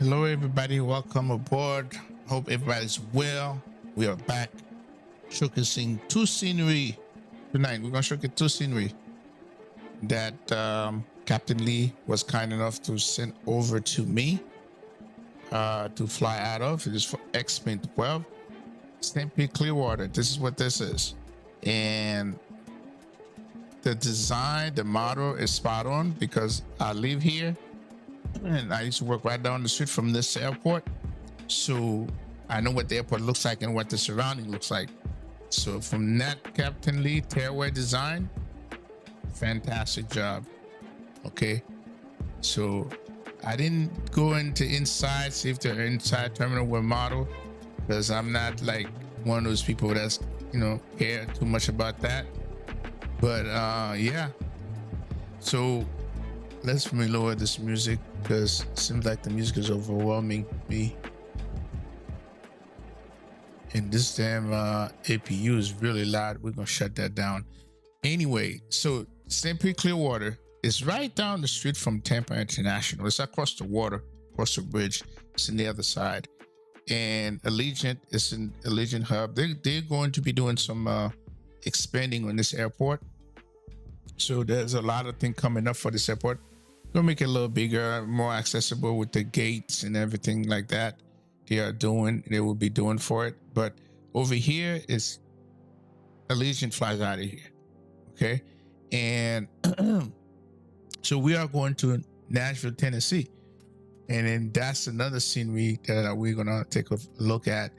Hello, everybody. Welcome aboard. Hope everybody's well. We are back showcasing two scenery tonight. We're going to showcase two scenery that Captain Lee was kind enough to send over to me to fly out of. It is for XP12. Simply Clearwater. This is what this is. And the design, the model is spot on because I live here and I used to work right down the street from this airport. So I know what the airport looks like and what the surrounding looks like. So from that, Captain Lee, Tearaway Design, fantastic job. Okay. So I didn't go into inside, see if the inside terminal were modeled, because I'm not like one of those people that's, care too much about that. But yeah. So let's me lower this music because it seems like the music is overwhelming me. And this damn APU is really loud. We're gonna shut that down. Anyway, so Simply Clearwater is right down the street from Tampa International. It's across the water, across the bridge. It's on the other side. And Allegiant is an Allegiant hub. They're going to be doing some expanding on this airport. So there's a lot of things coming up for this airport. Gonna make it a little bigger, more accessible with the gates and everything like that. They will be doing for it. But over here is Allegiant flies out of here. Okay. And so we are going to Nashville, Tennessee. And then that's another scenery that we're gonna take a look at.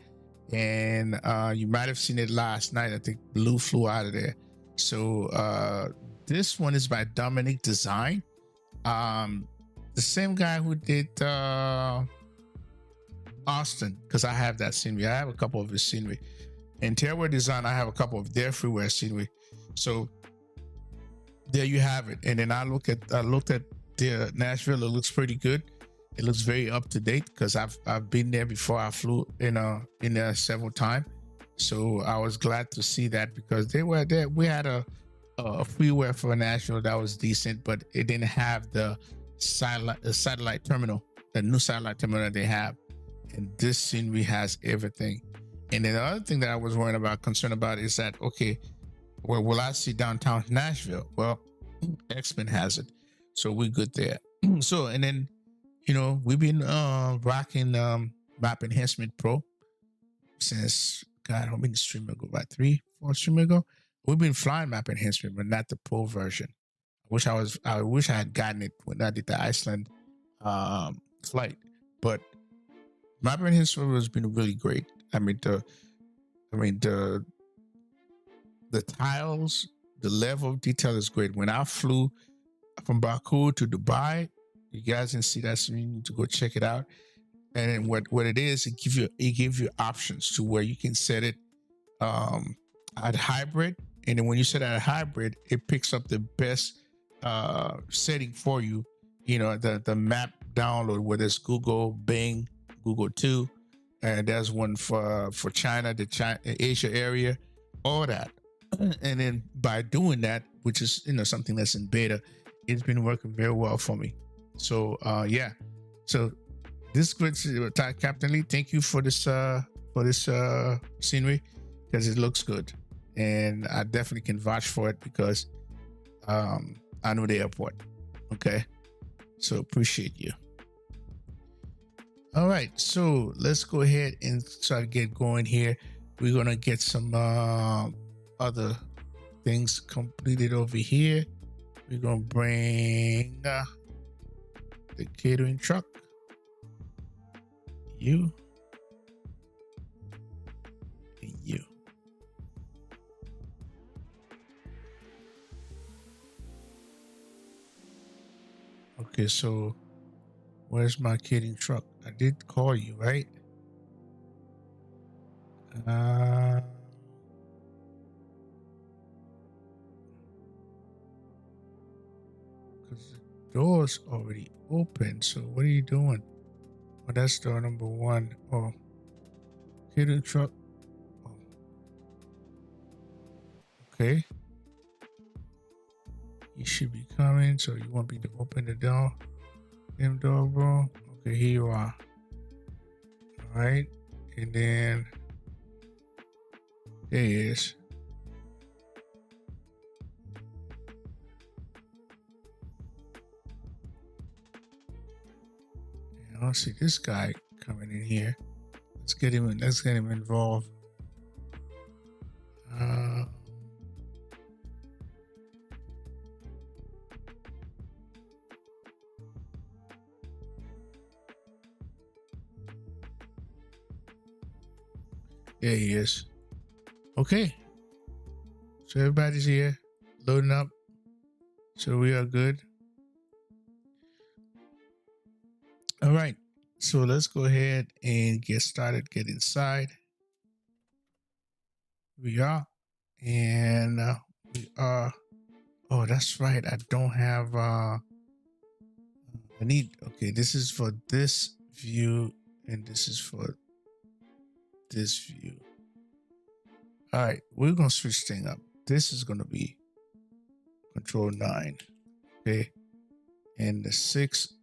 And you might have seen it last night. I think Blue flew out of there. So this one is by Dominic Design. The same guy who did Austin, because I have that scenery. I have a couple of his scenery. And Tearaway Design, I have a couple of their freeware scenery. So there you have it. And then I looked at the Nashville. It looks pretty good. It looks very up to date because I've been there before. I flew in there several times. So I was glad to see that because they were there. We had a freeware for Nashville that was decent, but it didn't have the satellite terminal, the new satellite terminal that they have. And this scenery has everything. And then the other thing that I was concerned about is that, okay, well, will I see downtown Nashville? Well, X-Men has it. So we're good there. So, and then, we've been rocking Map Enhancement Pro since, God, how many streams ago? About 3-4 streams ago? We've been flying Map Enhancement, but not the Pro version. I wish I had gotten it when I did the Iceland flight. But Map Enhancement has been really great. The tiles, the level of detail is great. When I flew from Baku to Dubai, you guys didn't see that, so you need to go check it out. And then what it is, it gives you options to where you can set it at hybrid. And then when you set it at hybrid, it picks up the best setting for you. The map download, whether it's Google, Bing, Google 2, and there's one for China, the Asia area, all that. And then by doing that, which is something that's in beta, it's been working very well for me. So yeah. So this good Captain Lee, thank you for this scenery because it looks good. And I definitely can vouch for it because I know the airport. Okay. So appreciate you. All right. So let's go ahead and try to get going here. We're going to get some other things completed over here. We're going to bring the catering truck. You. And you. Okay, so where's my catering truck? I did call you, right? Because the door's already open. So what are you doing? Oh, that's door number 1. Oh, catering truck. Oh. Okay. You should be coming, so you want me to open the door? Door, bro. Okay, here you are. All right, and then there he is. I don't see this guy coming in here. Let's get him in. Let's get him involved. There he is. Okay. So everybody's here, loading up. So we are good. All right. So let's go ahead and get started, get inside. We are. And we are. Oh, that's right. I don't have okay, this is for this view and this is for this view. All right, we're gonna switch thing up. This is gonna be control 9. Okay. And the 6,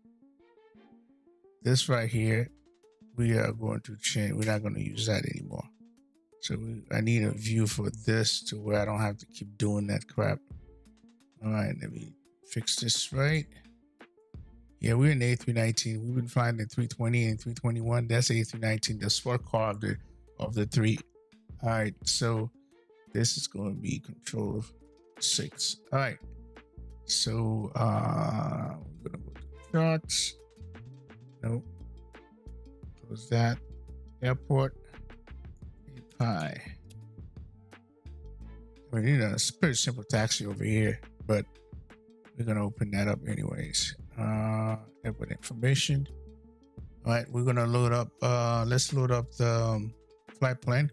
this right here, we are going to change. We're not going to use that anymore. So I need a view for this to where I don't have to keep doing that crap. All right, let me fix this right. Yeah, we're in A319. We've been flying the 320 and 321. That's A319, the sport car of the 3. All right, so this is going to be control 6. All right, so we're going to go to charts. Nope. Close that. Airport. KPIE. I mean, it's a pretty simple taxi over here, but we're going to open that up anyways. Airport information. All right, we're going to load up. Let's load up the flight plan.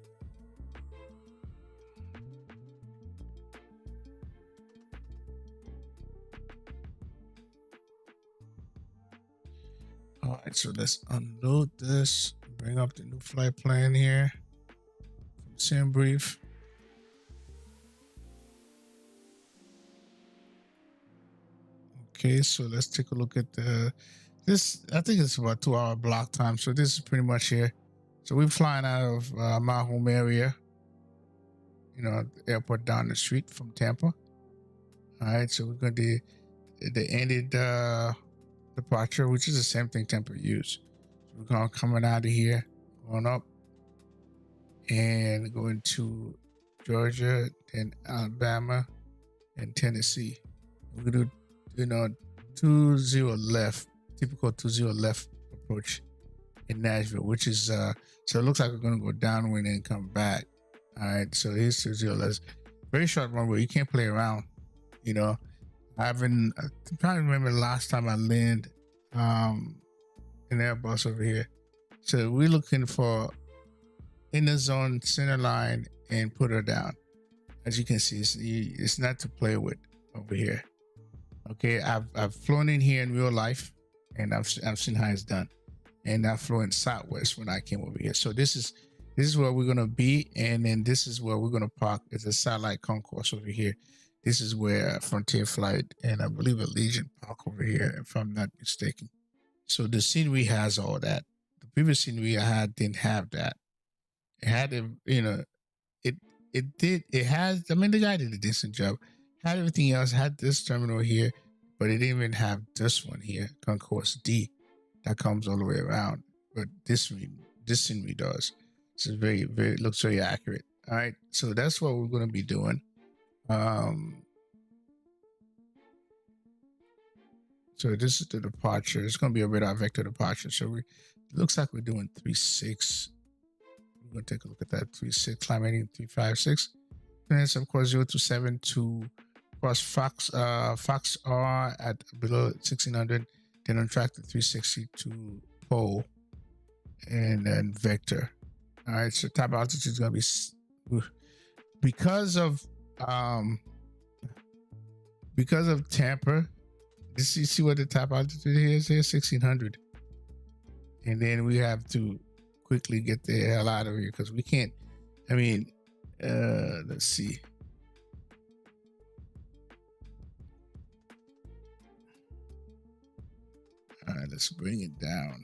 All right, so let's unload this. Bring up the new flight plan here from SimBrief. Okay, so let's take a look at this. I think it's about 2-hour block time. So this is pretty much here. So we're flying out of my home area, the airport down the street from Tampa. All right, so we're going to do the ended departure, which is the same thing Tampa used. So we're going coming out of here, going up, and going to Georgia, then Alabama, and Tennessee. We're going to do 20 left, typical 20 left approach in Nashville, which is so it looks like we're going to go downwind and come back. All right, so here's 20 left. Very short runway. You can't play around. I'm trying to remember the last time I landed an Airbus over here. So we're looking for in the zone, center line, and put her down. As you can see, it's not to play with over here. Okay, I've flown in here in real life, and I've seen how it's done, and I've flown in Southwest when I came over here. So this is where we're gonna be, and then this is where we're gonna park. It's a satellite concourse over here. This is where Frontier Flight and I believe Allegiant park over here, if I'm not mistaken. So the scenery has all that. The previous scenery I had didn't have that. It had it has. I mean, the guy did a decent job. Had everything else. Had this terminal here, but it didn't even have this one here, Concourse D, that comes all the way around. But this scenery does. So it's very, very looks very accurate. All right, so that's what we're going to be doing. So this is the departure. It's going to be a radar vector departure. So it looks like we're doing 3-6. We're going to take a look at that 3-6, climbing 3-5-6. Then it's of course 027 to cross Fox R at below 1600. Then on track to 360 to pole, and then vector. All right, so top altitude is going to be because of Tampa. You see what the top altitude is here? 1600. And then we have to quickly get the hell out of here because we can't. I mean, let's see. All right, let's bring it down.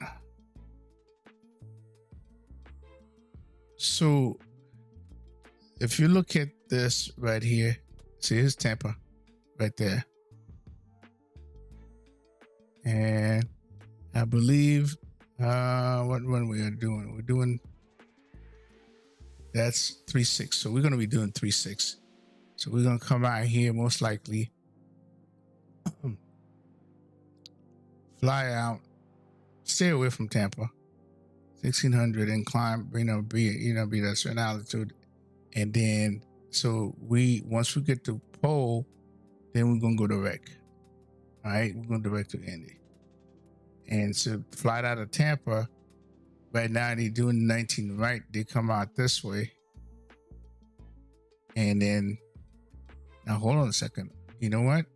So if you look at this right here, see here's Tampa right there. And I believe what one we are doing. We're doing that's 3.6. So we're gonna be doing 3.6. So we're gonna come out here most likely. Fly out, stay away from Tampa, 1600 and climb, be at a certain altitude. And then so once we get to pole, then we're gonna go direct. All right, we're going direct to Indy. And so fly out of Tampa, right now they're doing 19 right. They come out this way. And then, now hold on a second. You know what?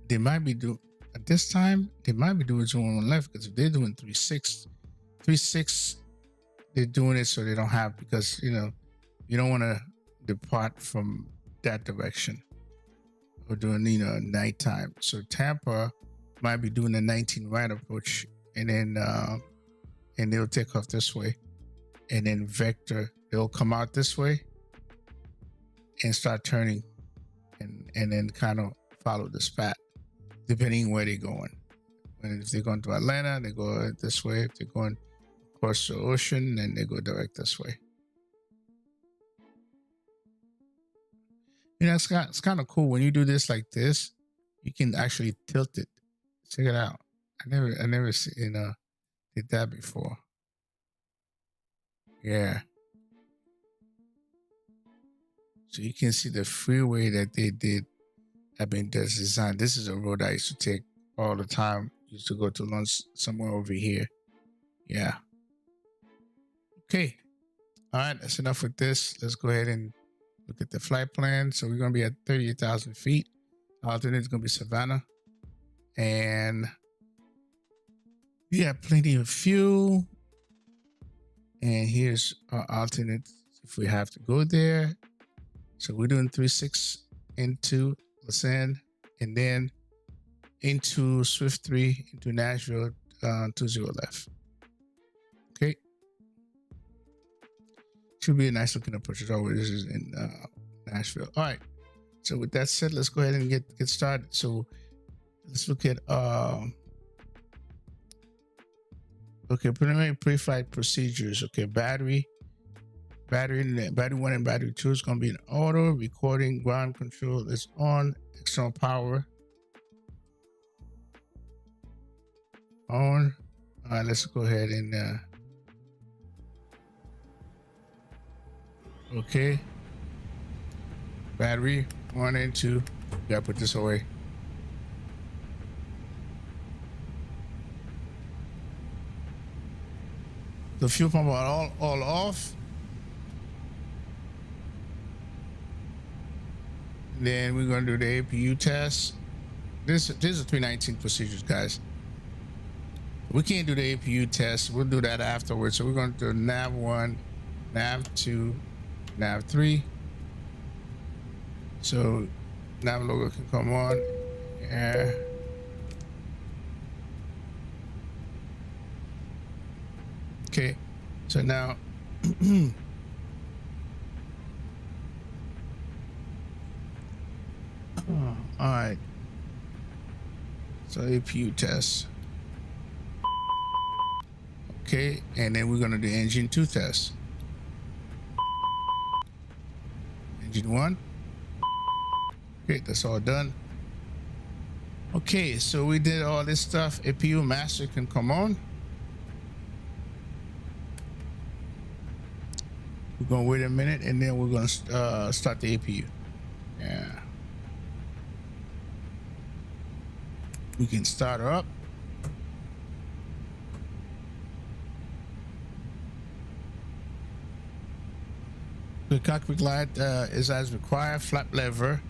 They might be doing, at this time, they might be doing zone on left, because if they're doing 3.6, they're doing it so they don't have, because, you don't want to depart from that direction. Or doing, nighttime. So Tampa might be doing the 19 right approach, and then and they'll take off this way, and then Vector, they'll come out this way and start turning, and then kind of follow the spot, depending where they're going. And if they're going to Atlanta, they go this way. If they're going across the ocean, then they go direct this way. It's kind of cool when you do this like this. You can actually tilt it. Check it out. I never did that before. Yeah. So you can see the freeway that they did. That's designed. This is a road I used to take all the time. Used to go to lunch somewhere over here. Yeah. Okay. All right. That's enough with this. Let's go ahead and look at the flight plan. So we're going to be at 38,000 feet. Alternate is going to be Savannah. And we have plenty of fuel. And here's our alternate if we have to go there. So we're doing 3.6 into Lausanne, and then into Swift 3 into Nashville, 20 left. Okay. Should be a nice looking approach as always. This is in Nashville. All right. So with that said, let's go ahead and get started. So let's look at preliminary pre-flight procedures. Okay, battery 1 and battery 2 is going to be in auto. Recording, ground control is on. External power on. All right, let's go ahead and okay. Battery 1 and 2. Gotta put this away. The fuel pump are all off. Then we're gonna do the APU test. This is 319 procedures, guys. We can't do the APU test. We'll do that afterwards. So we're gonna do nav 1, nav 2, nav 3. So nav logo can come on. Yeah. Okay. So now all right. So APU test. Okay, and then we're gonna do engine 2 test. Engine 1. Okay, that's all done. Okay, so we did all this stuff. APU master can come on. We're gonna wait a minute, and then we're gonna start the APU. Yeah. We can start her up. The cockpit light is as required. Flap lever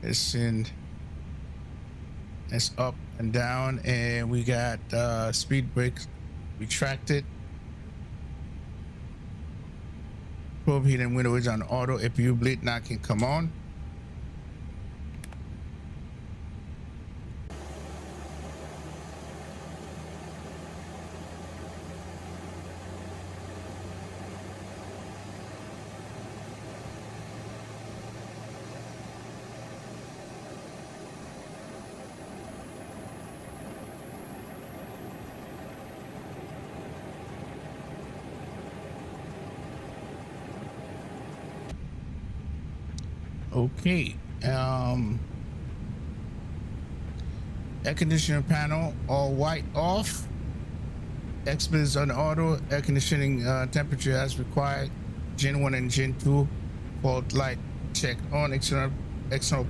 is up and down, and we got speed brakes retracted. Probe heat and window is on auto. APU bleed now can come on. Okay. Air conditioning panel all white off. XP is on auto. Air conditioning temperature as required. Gen 1 and Gen 2 fault light check on. External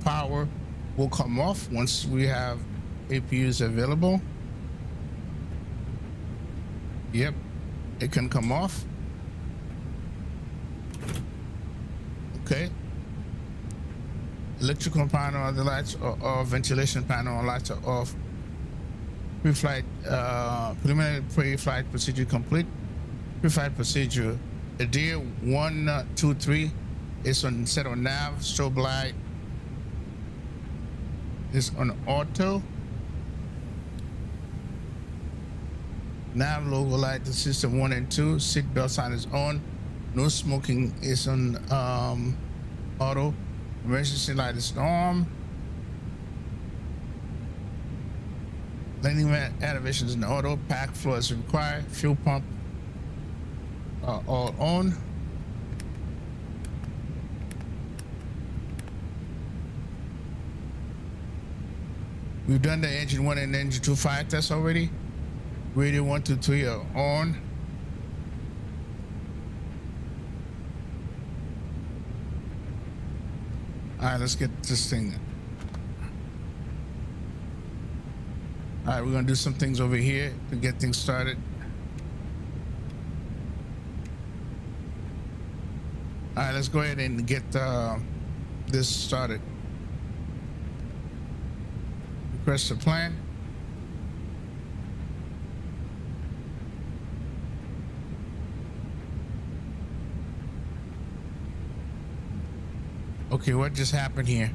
power will come off once we have APUs available. Yep, it can come off. Okay. Electrical panel of the lights or ventilation panel lights are off. Pre-flight, preliminary pre-flight procedure complete. Pre-flight procedure. The DIR 123 is on set on nav. Strobe light is on auto. Nav logo light, the system 1 and 2. Seat belt sign is on. No smoking is on auto. Emergency light is on. Landing elevation is in auto. Pack floor is required. Fuel pump all on. We've done the engine 1 and engine 2 fire tests already. Radio 1, 2, 3 are on. All right, let's get this thing. All right, we're gonna do some things over here to get things started. All right, let's go ahead and get this started. Request a plan. Okay, what just happened here?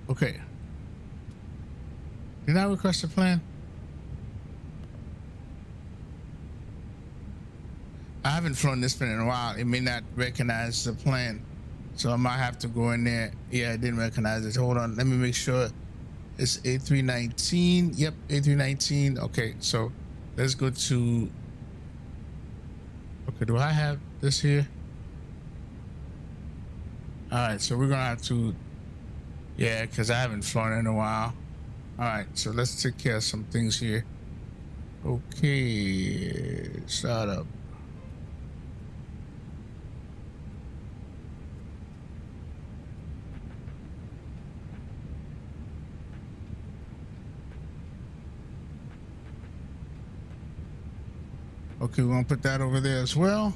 Okay. Did I request a plan? I haven't flown this plane in a while. It may not recognize the plan. So I might have to go in there. Yeah, I didn't recognize it. Hold on. Let me make sure it's A319. Yep, A319. Okay, so let's go to... Okay, do I have this here? All right, so we're gonna have to... Yeah, because I haven't flown in a while. All right, so let's take care of some things here. Okay, start up. Okay, we're gonna put that over there as well.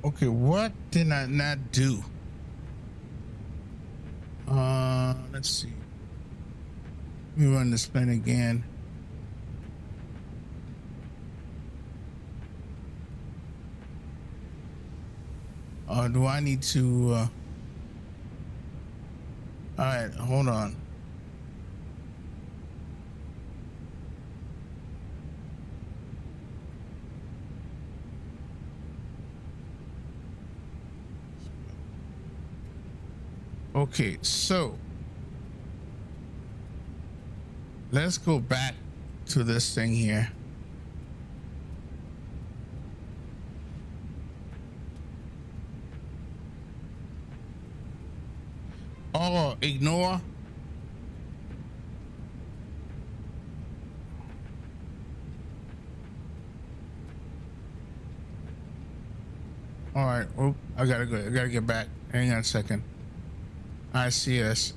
Okay, what did I not do? Let's see. Let me run this plane again. Do I need to? All right, hold on. Okay, so let's go back to this thing here. Oh, ignore. All right, oh, I gotta go. I gotta get back. Hang on a second. I see us.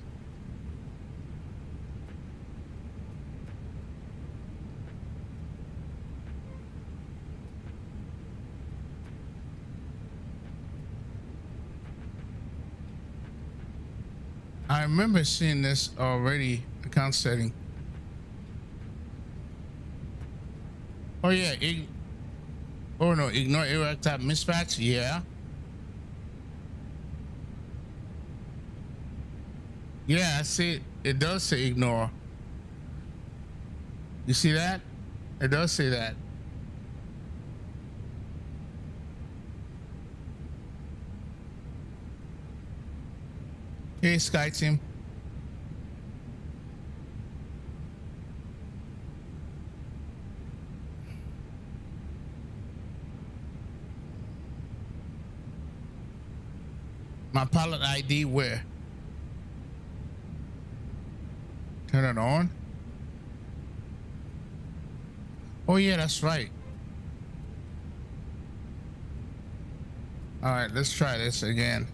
I remember seeing this already. Account setting. Oh yeah, Oh no, ignore error type mismatch. Yeah. Yeah, I see it. It does say ignore. You see that? It does say that. Hey, Sky Team. My pilot ID where? Turn it on. Oh yeah, that's right. All right, let's try this again.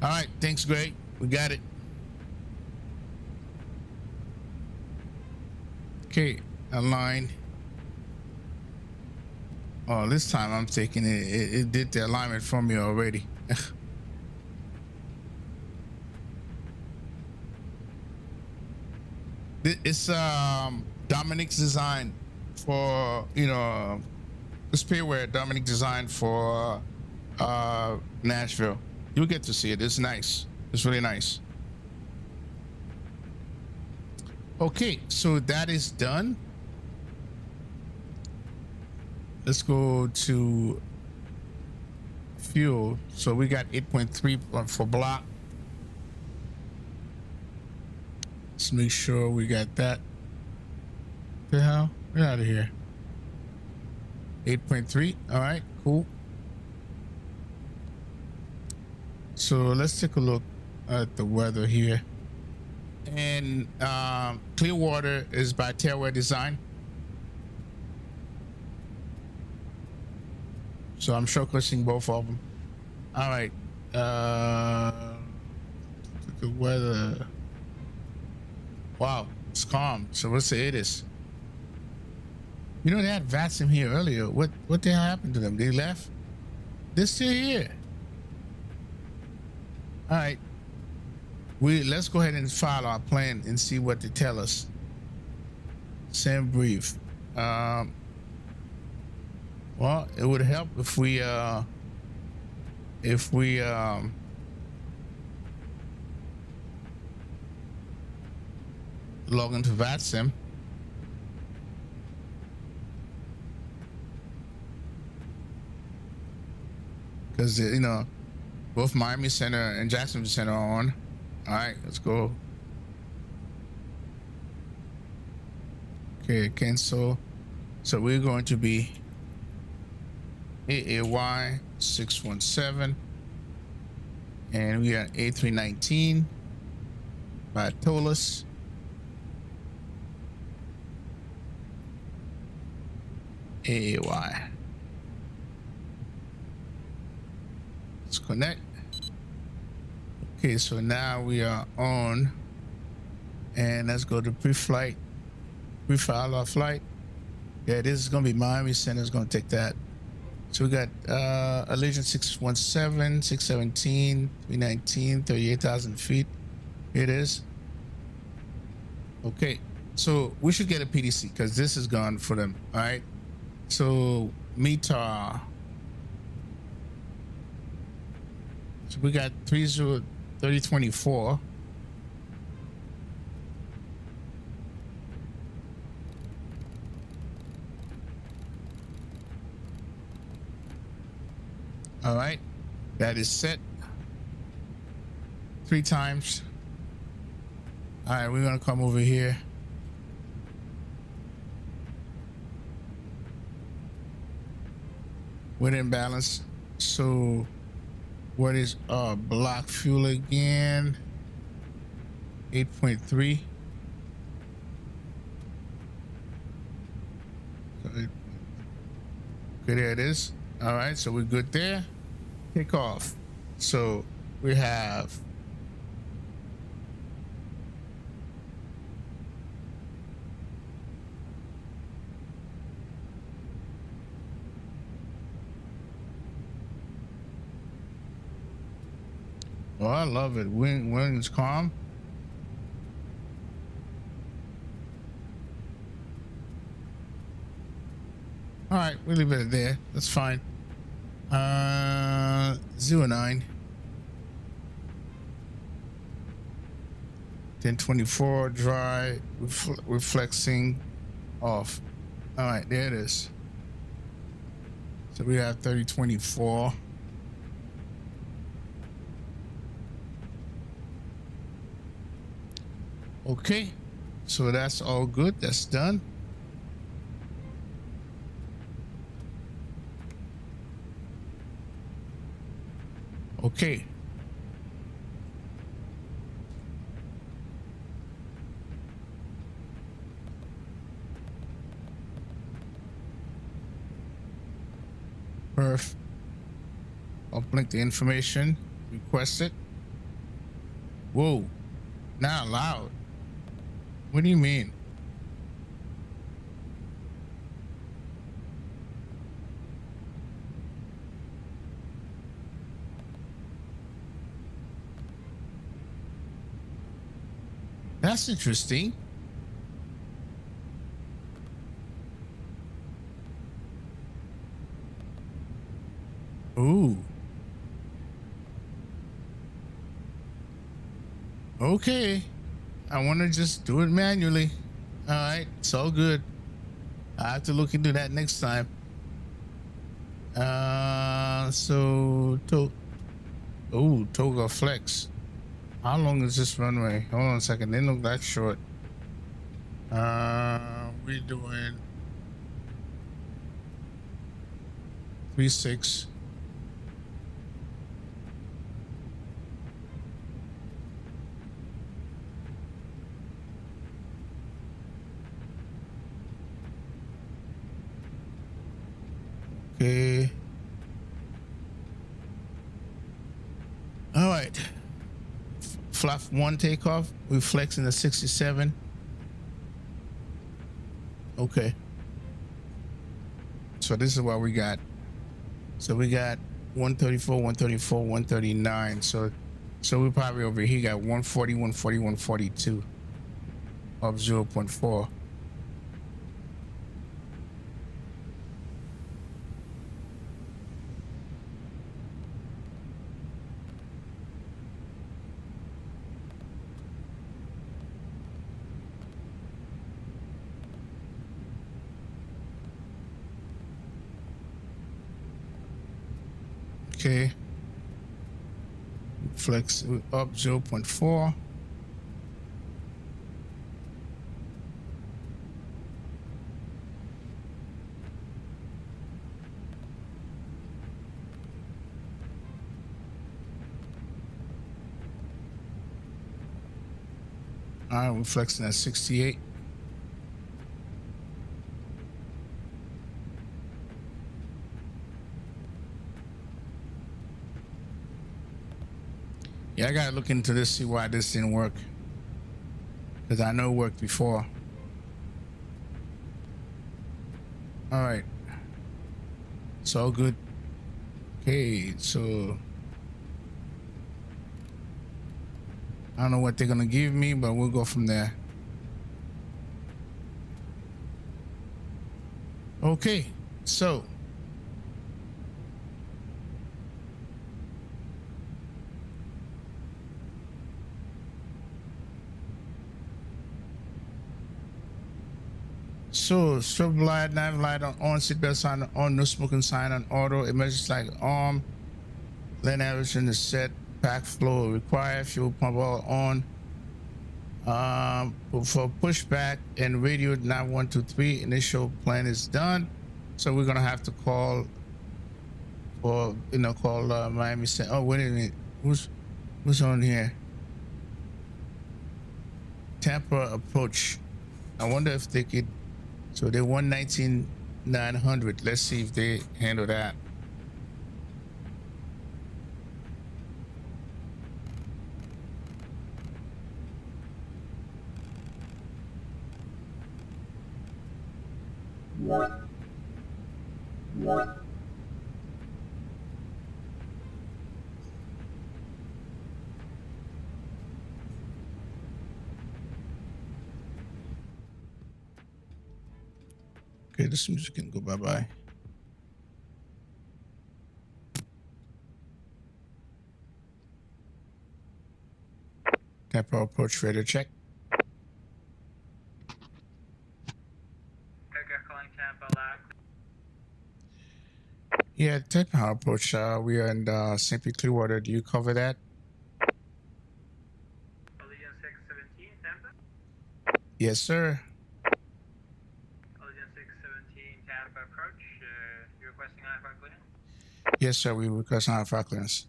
All right, thanks, Greg. We got it. Okay, align. Oh, this time I'm taking it. It did the alignment for me already. It's Dominic's design for, you know, the spearware Dominic designed for Nashville. You'll get to see it. It's nice. It's really nice. Okay, so that is done. Let's go to fuel. So we got 8.3 for block. Let's make sure we got that. The hell? Get out of here. 8.3. All right, cool. So let's take a look at the weather here. And CLEWATER is by Tailware Design. So I'm shortlisting both of them. All right. The weather. Wow, it's calm. So let's say it is. You know, they had Vatsim here earlier. What the hell happened to them? They left? They're still here. All right. Let's go ahead and file our plan and see what they tell us. Send brief. Well, it would help if we log into Vatsim. Because, you know, both Miami Center and Jacksonville Center are on. All right, let's go. Okay, cancel. So we're going to be AAY 617, and we are A319 by Tolis. AAY. Let's connect. Okay, so now we are on, and let's go to pre-flight. Pre-file our flight. Yeah, this is gonna be Miami Center is gonna take that. So we got Allegiant 617, 617, 319, 38,000 feet. Here it is. Okay, so we should get a PDC because this is gone for them. All right. So METAR. So we got 3024. All right, that is set 3 times. All right, we're gonna come over here. We're in balance. So what is our block fuel again? 8.3. Okay, there it is. All right, so we're good there. Take off. So we have Oh, I love it. When it's calm. All right, we'll leave it there. That's fine. 09. 1024 dry, reflexing off. All right, there it is. So we have 3024. Okay, so that's all good. That's done. Okay. Perf. Uplink the information requested. Whoa, not allowed. What do you mean? That's interesting. Ooh. Okay. I want to just do it manually. All right. It's all good. I have to look into that next time. Toga Flex. How long is this runway? Hold on a second. They look that short. We're doing 36. Okay. All right. Flap 1 takeoff. We're flexing the 67. Okay. So this is what we got. So we got 134, 134, 139. So we probably over here got 140, 140, 142 of 0.4. Okay. Flex up 0.4. All right, we're flexing at 68. Yeah, I gotta look into this, see why this didn't work. Because I know it worked before. All right. It's all good. Okay, so I don't know what they're gonna give me, but we'll go from there. Okay, so strobe light, night light on seatbelt sign on, no smoking sign on auto, emergency light arm, lane average in the set, pack flow required, fuel pump all on. For pushback and radio 9123, initial plan is done. So we're gonna have to call Miami. Say, oh wait a minute, who's on here? Tampa approach. I wonder if they could. So they're 119,900. Let's see if they handle that. Okay, this music can go bye-bye. Tampa approach radar check. Calling Tampa loud. Yeah, Tampa approach. We are in simply Clearwater. Do you cover that? Allegiant 617, Tampa. Yes, sir. Allegiant 617, Tampa approach. You're requesting IFR clearance? Yes, sir. We request IFR clearance.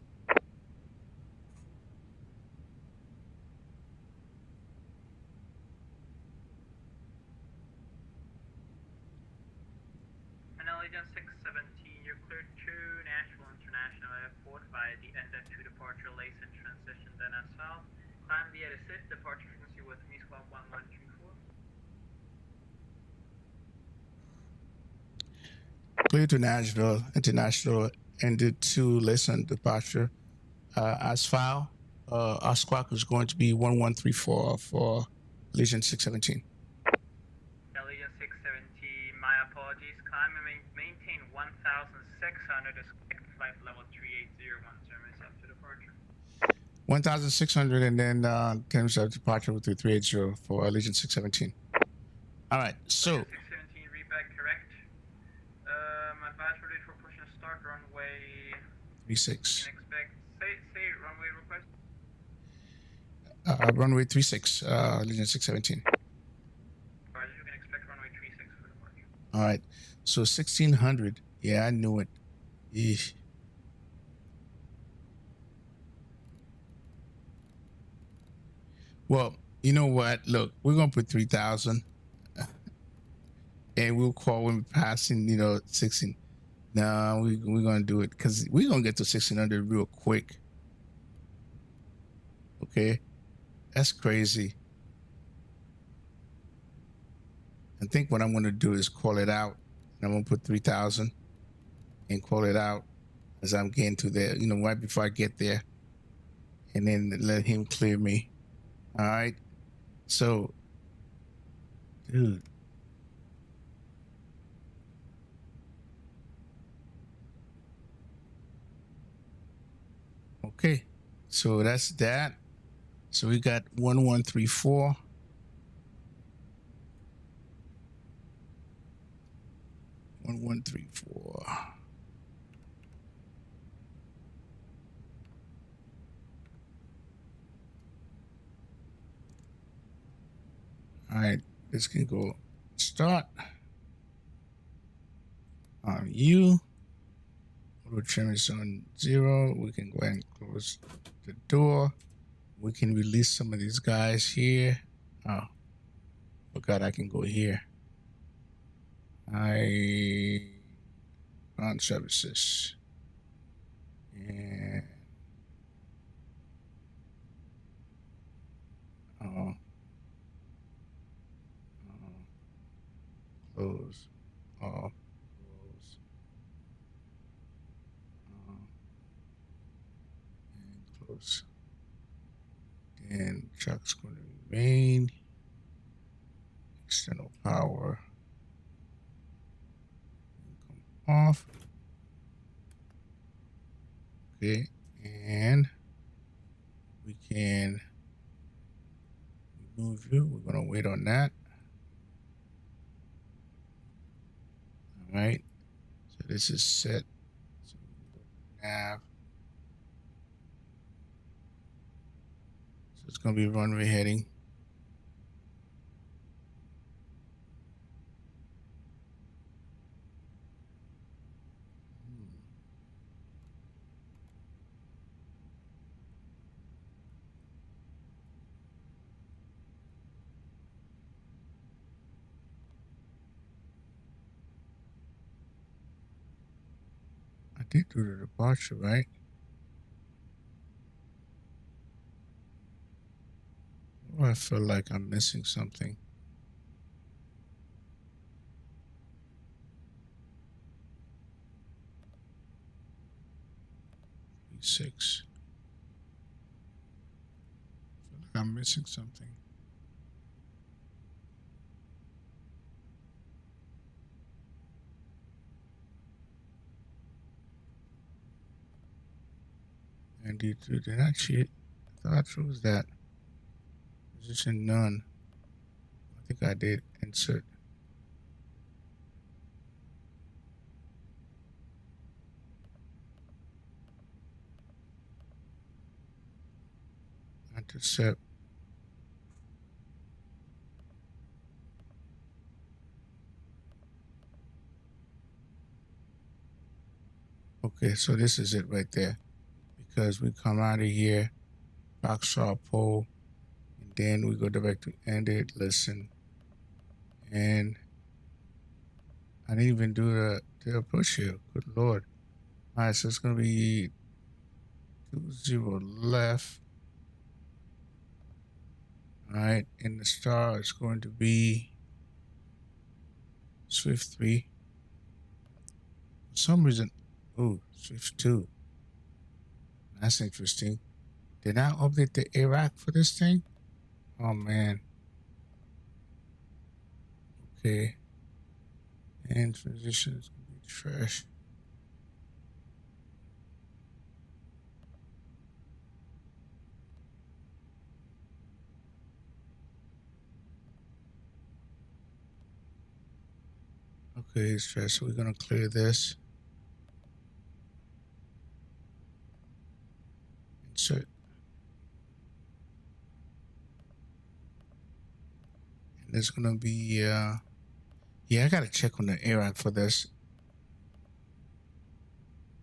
And Allegiant 617, you're cleared to Nashville International Airport via the NZ2 departure Layson transition then as well. Climb the SIP, departure frequency with me, squad 1124. Clear to Nashville International and the two Layson departure. As file, our squawk is going to be 1134 for Legion 617. Allegiant 617, my apologies. Climb and maintain 1,600 is flight level 3801 service up to departure. 1,600 and then terms of departure with 380 for Legion 617. All right, so 617 reback correct. Advise for date for push and start runway 36. You can expect say runway request. Runway 36, Legion 617. Alright, you can expect runway 36 for departure. All right, so 1,600. Yeah, I knew it. Eesh. Well, you know what? Look, we're gonna put 3,000, and we'll call when we're passing. 16. No, we're gonna do it because we're gonna get to 1,600 real quick. Okay, that's crazy. I think what I'm gonna do is call it out, and I'm gonna put 3,000 and call it out as I'm getting to there. Right before I get there, and then let him clear me. All right. So, dude. Okay. So that's that. So we got 1134. 1134. All right. This can go start. On you. Auto trim is on 0. We can go ahead and close the door. We can release some of these guys here. Oh, forgot I can go here. On services. And close. Off. Close. And close. Then truck's going to remain. External power. Come off. Okay, and we can remove you. We're gonna wait on that. All right. So this is set. So nav. So it's gonna be runway heading. I did do the departure, right? Oh, I feel like I'm missing something. E6. I feel like I'm missing something. D2, did I cheat? I thought I chose that. Position none. I think I did. Insert. Intercept. Okay, so this is it right there. Because we come out of here, box saw pole, and then we go direct to end it, listen. And I didn't even do the approach here. Good Lord. All right, so it's going to be 2-0 left. All right, and the star is going to be Swift 3. For some reason, oh, Swift 2. That's interesting. Did I update the Iraq for this thing? Oh, man. Okay. And transition is going to be trash. Okay, it's trash. So we're going to clear this. Insert. And there's going to be, yeah, I got to check on the Iraq for this.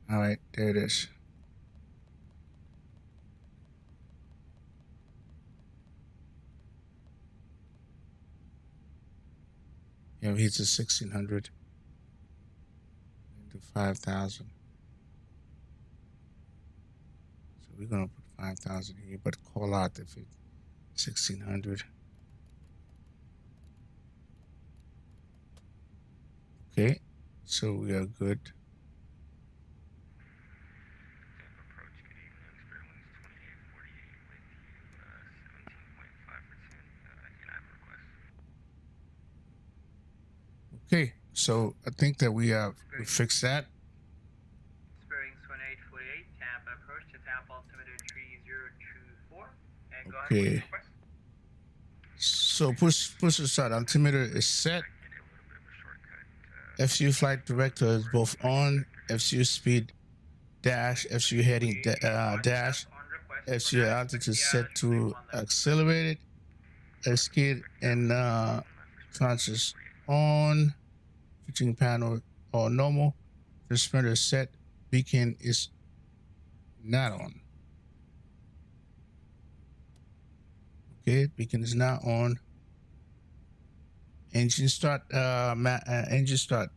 All right, there it is. Yeah, he's a 1600 into 5,000. So we're gonna put 5,000 here, but call out if it's 1600. Okay, so we are good. Okay, so I think that we fixed that. Springs 2848, Tampa approach to Tampa altimeter 3024. And go ahead Okay. with your request. So push the start. Altimeter is set. FCU flight director is both on. FCU speed dash. FCU heading dash. FCU altitude set to accelerated. Skid and transits on. Switching panel or normal. Transmitter is set. Beacon is not on. Okay, beacon is not on. Engine start. Engine start.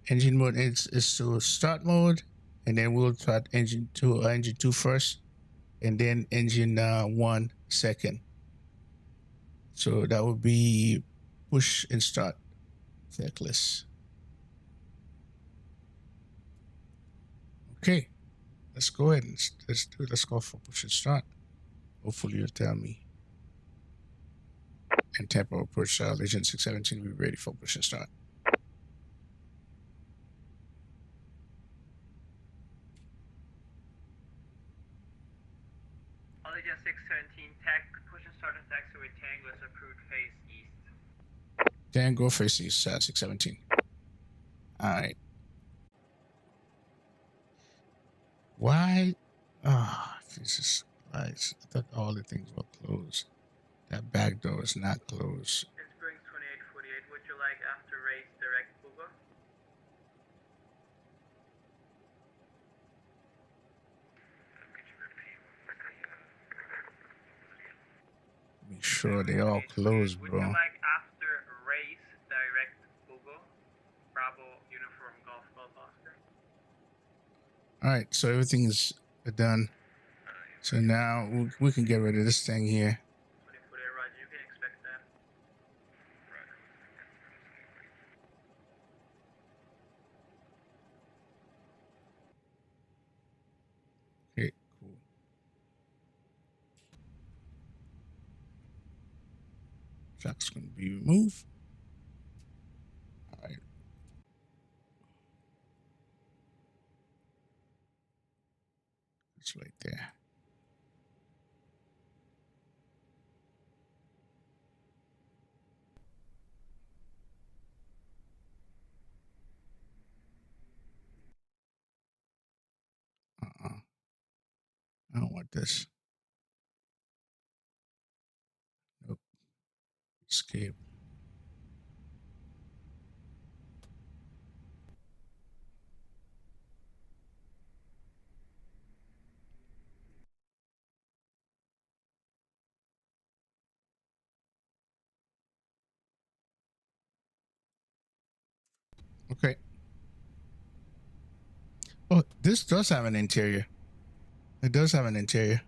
Engine mode is to start mode, and then we'll start engine two first, and then engine 1 second. So that would be push and start checklist. Okay, let's go ahead and let's go for push and start. Hopefully you'll tell me. And tempo approach Legion 617, we're ready for push and start. Legion 617, tech, push and start and taxiway Tango is approved face east. Tango face east, 617. All right. Why? Oh, Jesus Christ. I thought all the things were closed. That back door is not closed. Springs 2848, would you like after race direct Google? Make sure they all closed, bro. Would you like after race direct Google? Bravo Uniform Golf Oscar. All right, so everything is done. So now we can get rid of this thing here. 2048, Roger, you can expect that. Okay, cool. Track's going to be removed. All right. It's right there. I don't want this. Nope. Escape. Okay. Oh, this does have an interior. It does have an interior.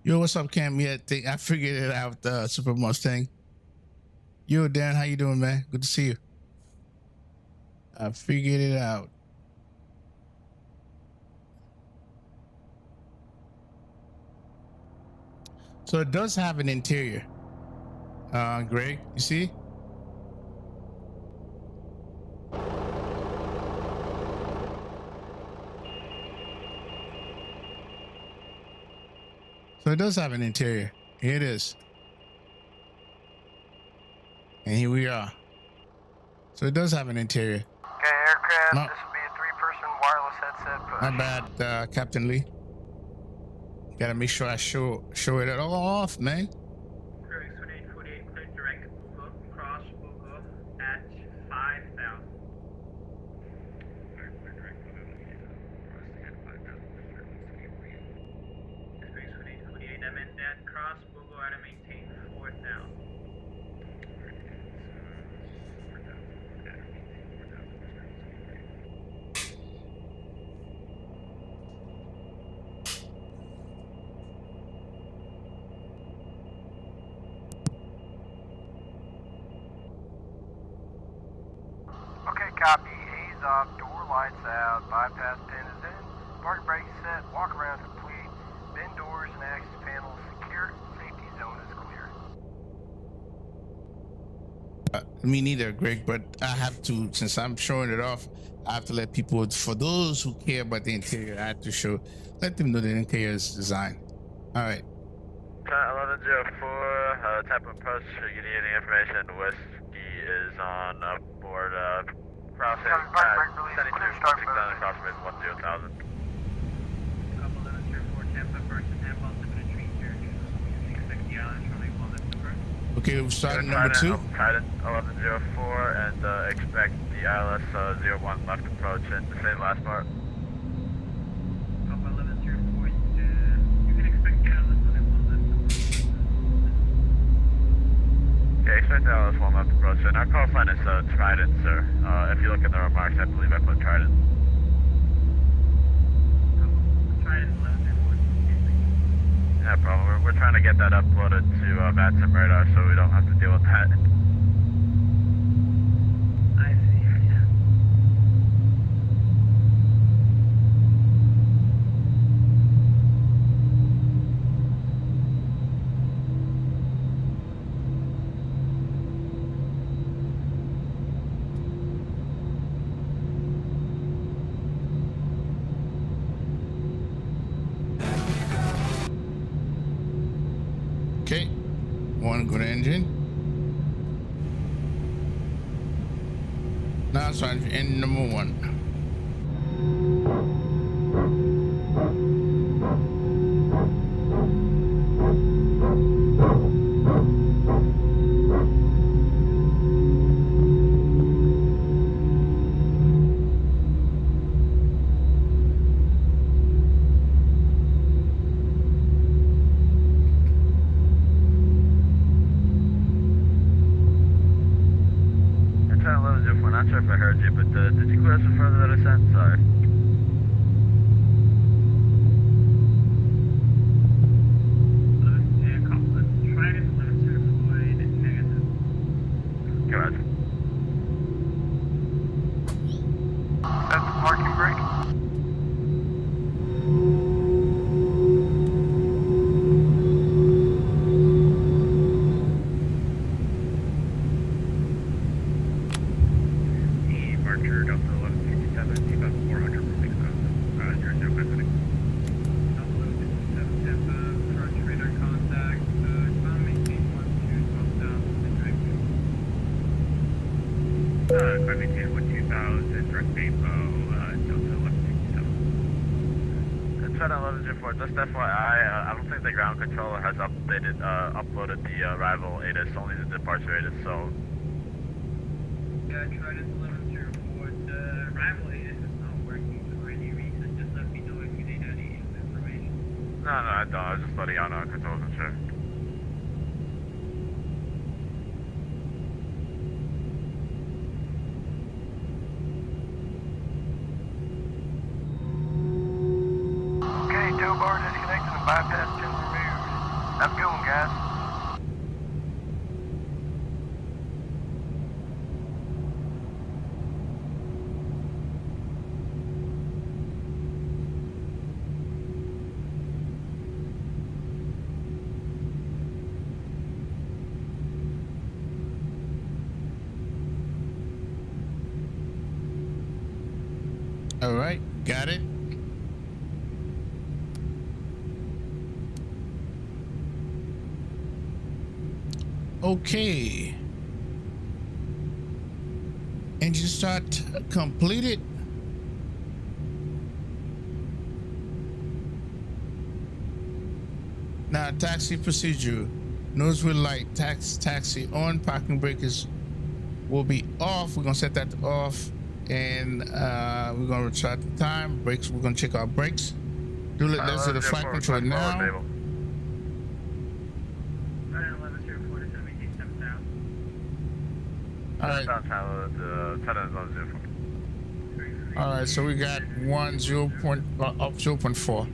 Yo, what's up, Cam? Yeah, I figured it out. Super Mustang. Yo, Dan, how you doing, man? Good to see you. I figured it out. So it does have an interior. Greg, you see? So it does have an interior. Here it is. And here we are. So it does have an interior. Okay, aircraft, No. this will be a 3-person wireless headset push. My bad, Captain Lee. Gotta make sure I show it all off, man. Clear X1848, clear direct Bugo, cross Bugo at 5,000. X1848, I meant that cross Bugo at a maintain 4,000. Okay, copy. A's off, door lights out, bypass pin is in, parking brake set, walk around complete, bin doors and access panels secure, safety zone is clear. Me neither, Greg, but I have to, since I'm showing it off, I have to let people, for those who care about the interior, I have to let them know the interior is design. All right. 1104, type of approach, should you need any information, Whiskey is on board, crossing, sending to 6,000, crossing 10,000. Couple 1104, Tampa, first and half altimeter tree church. Expect the islands from a walnut approach. Okay, we're starting number 2. Trident 1104 and expect the ILS 01 left approach and to say the last part. Papa 1104, you can expect the islands from a walnut approach. Okay, expect the ILS 1 left approach and our call sign is Trident, sir. If you look in the remarks, I believe I put Trident. Trident 1104. No problem. We're trying to get that uploaded to Vatsim radar so we don't have to deal with that. I see, yeah. Okay. One good engine. Now it's on engine number 1. Not sure if I heard you, but did you clear us further that I sent? Sorry. Trident 1104, negative. Go ahead. That's the parking brake. Departure Delta 1157, about 400. Airport, just FYI, I don't think the ground controller has uploaded the arrival ATIS, only the departure ATIS, so... Yeah, I tried it 1104. The arrival ATIS is not working for any reason. Just let me know if you need any information. No, I don't. I was just letting y'all know because I wasn't sure. Okay, tow bar disconnected and bypass pin removed. Have a good one, guys. All right, got it. Okay. Engine start completed. Now taxi procedure. Nose wheel light, taxi on, parking braces will be off. We're gonna set that off, and we're gonna retard the time. Brakes, we're gonna check our brakes. Let's do the flight control now. All right. All right, so we got 0.4.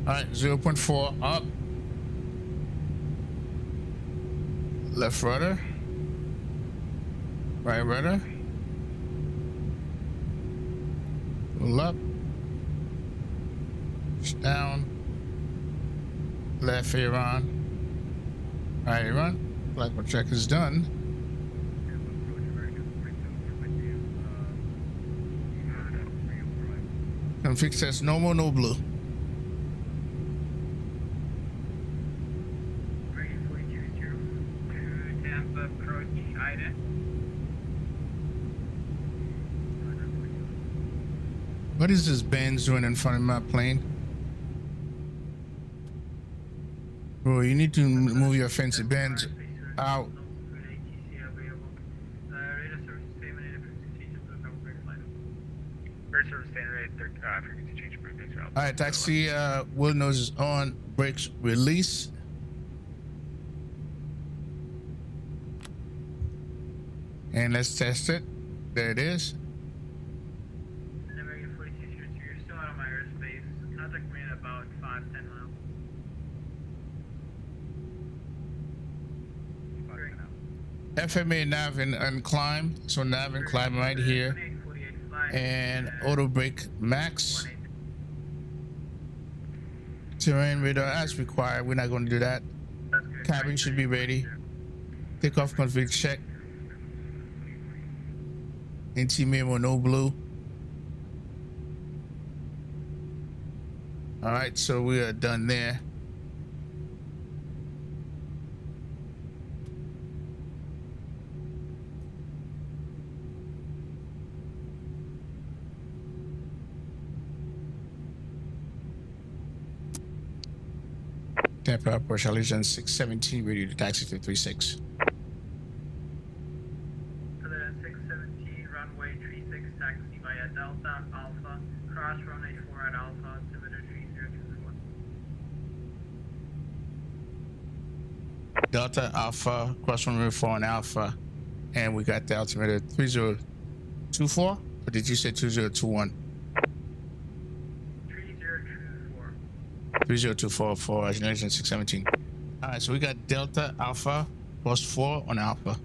All right, 0.4 up. Left rudder. Right rudder. Pull up. Down. Left aileron. Right aileron. Flight check is done. Config says normal, no blue. What is this Benz doing in front of my plane? Bro, you need to move your fancy Benz out. All right, taxi wheel nose is on, brakes release. And let's test it. There it is. You're still out of my airspace. Contact me in about 5-10 miles. FMA nav and climb. So nav and climb right here. And auto brake max. Terrain radar as required. We're not going to do that. Cabin should be ready. Takeoff config check. NT memo no blue. All right, so we are done there. Tampa Airport, Allegiant 617, ready to taxi to 36. 617, runway 36, taxi via Delta Alpha, cross runway 4 at Alpha, altimeter 3024. Delta Alpha, cross runway 4 and Alpha, and we got the altimeter 3024, or did you say 2021? 3024 for Allegiant 617. All right, so we got Delta Alpha plus 4 on Alpha.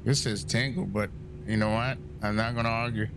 This is Tango, but you know what? I'm not gonna argue.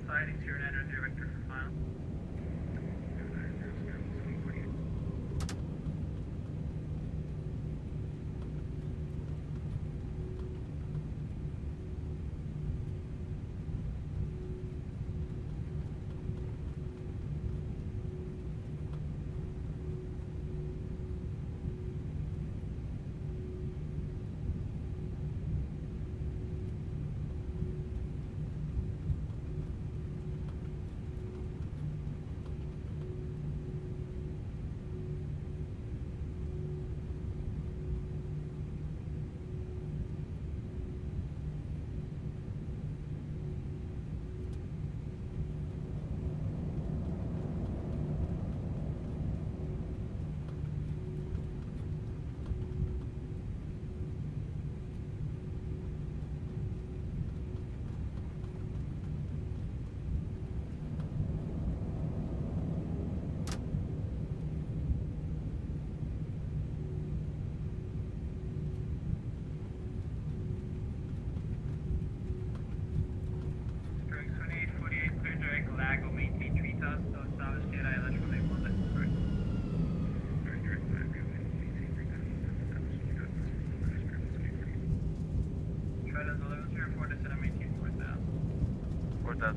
sightings here and enter director for file.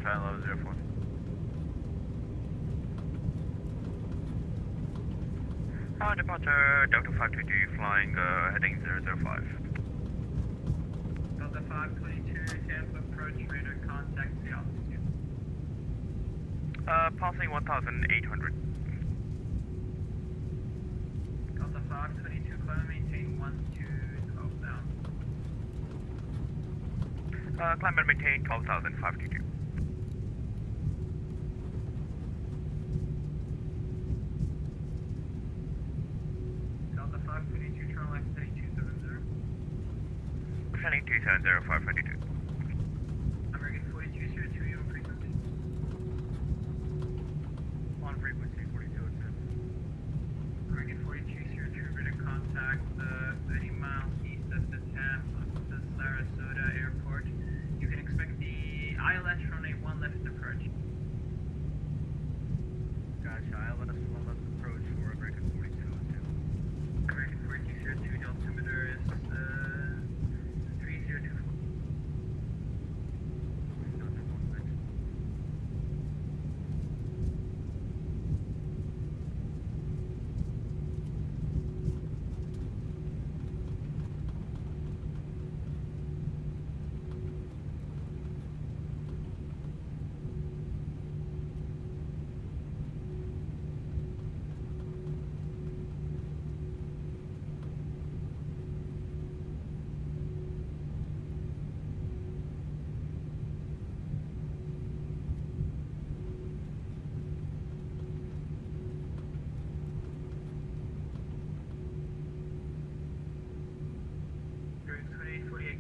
Try 1104. Departure Delta 522 flying heading 005. Delta 522, Tampa approach radar contact the altitude. Passing 1,800. Delta 522, climb maintain 12 down. Climb and maintain 12,522. Heading 270522. American 4202, you on frequency? On frequency 4202. American 4202, radar contact 30 miles east of the Tampa Sarasota Airport. You can expect the ILS from a 1 left approach. Gotcha, ILS 1 left approach for American 4202. American 4202, the altimeter is 3024.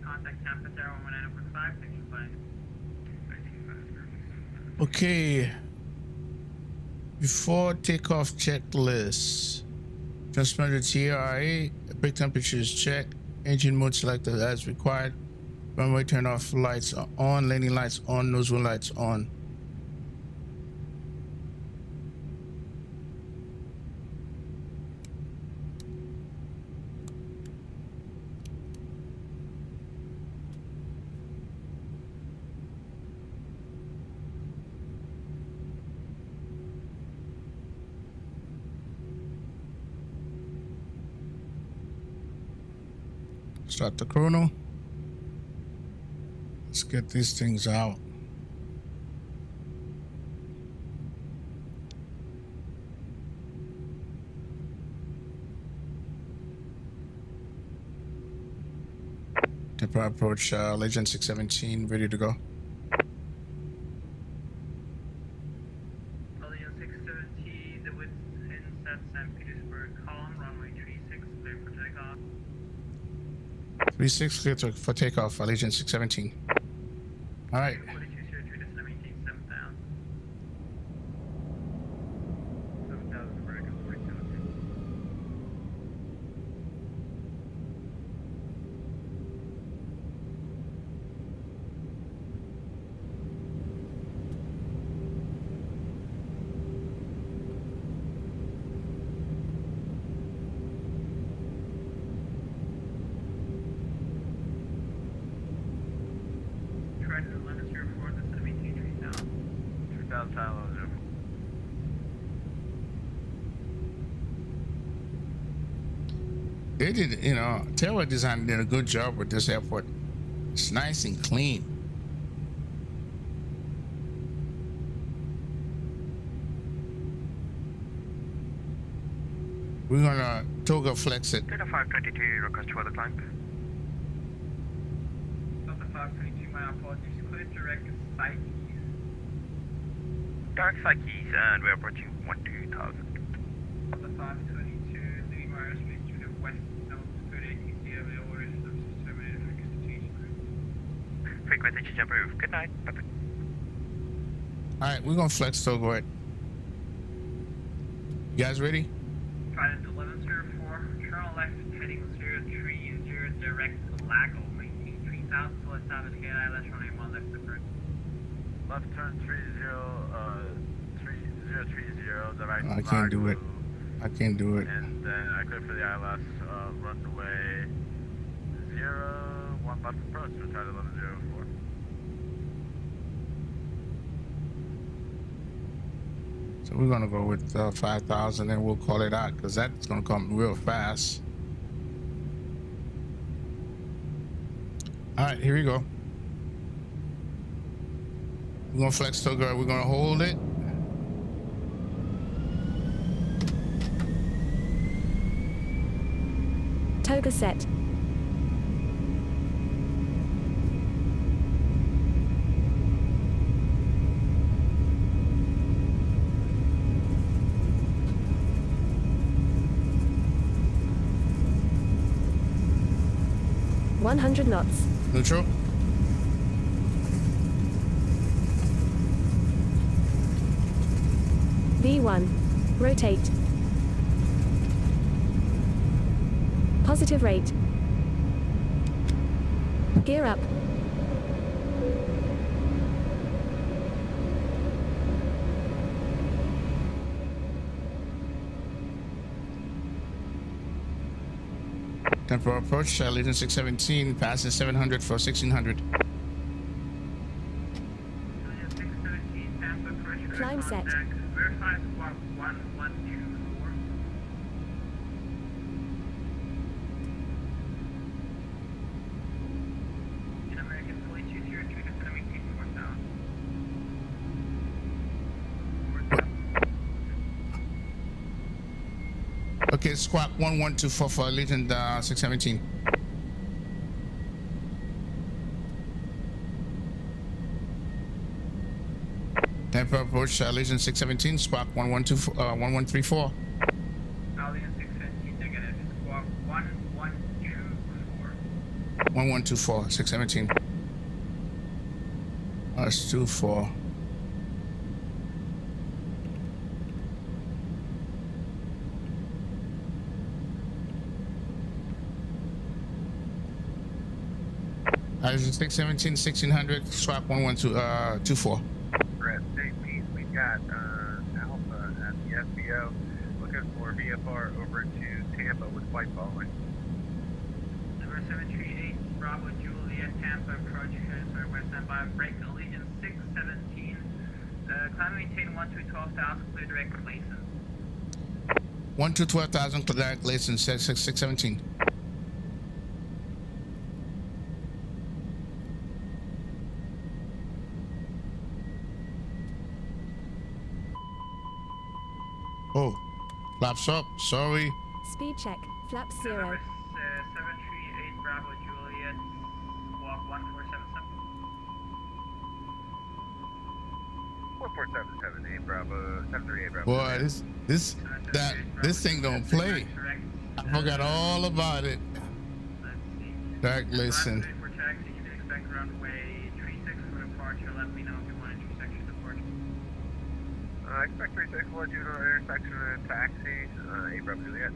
Contact Tampa Tower 119.5, thanks for flying. Okay. Before takeoff checklist. Transmitter TRA, brake temperature is checked, engine mode selected as required, runway turn off, lights are on, landing lights on, nose wheel lights on. Start the chrono. Let's get these things out. Depart approach, Legend 617, ready to go. Legend 617, the width in St. Petersburg, column, runway 36, clear for takeoff. 36 clear for takeoff, Legend 617. All right. 4203, descend and maintain 7,000. 7,000 American 4202. Trident 1104, that's going to maintain 3000. 3000, Trident 1104. They did, you know, Tailway Design did a good job with this airport. It's nice and clean. We're gonna Toga flex it. Delta 522, request for the climb. Delta 522, my apologies. Clear direct side keys. Direct side keys, and we approach you 12,000. Delta 522, leaving my airspace to the west, zone 38 easy available services terminated frequency change. Frequency change approved. Good night. Bye-bye. All right, we're gonna flex Toga. Right. You guys ready? Trident 1104, turn left heading 030 direct Lago, maintain 3000 till established KPIE, let's run a 1 left approach. Left turn 3030 direct. I can't do it. I can't do it. And then I clear for the ILS runway 01 left approach for Trident 1104. So we're gonna go with 5,000 and we'll call it out because that's gonna come real fast. All right, here we go. We're gonna flex Toga. We're gonna hold it. Toga set. $100 knots. Neutral. V1. Rotate. Positive rate. Gear up. Temporal approach, Legion 617, passes 700 for 1600. Legion 617, Tampa approach. Climb set. Verify squawk 1124. In American 4202, that's going to maintain 4000. Okay, squawk 1124 for Legion 617. Tampa approach, Legion 617, squawk 1134. Legion 617, negative. Squawk 1124. 1124, 617. That's 24. Legion 617, 1600, swap 1124. Red State Peace, we've got Alpha at the SBO looking for VFR over to Tampa with flight following. Number 738, Bravo Juliet, Tampa approach, sorry, west standby, break Legion 617. Climb maintain 1 to 12,000, clear direct license. 1 to 12,000, clear direct license, 617. Oh, flaps up, sorry. Speed check. Flaps 0. Number 738, Bravo Juliet, squawk 1477. 1477, Bravo, 738 Bravo. Boy, this thing don't play. I forgot all about it. Let's see. Direct listen. For taxi, you can expect runway 36 for departure. Let me know if you want intersection departure. Expect 36, we'll do an intersection and taxi, Bravo Juliet.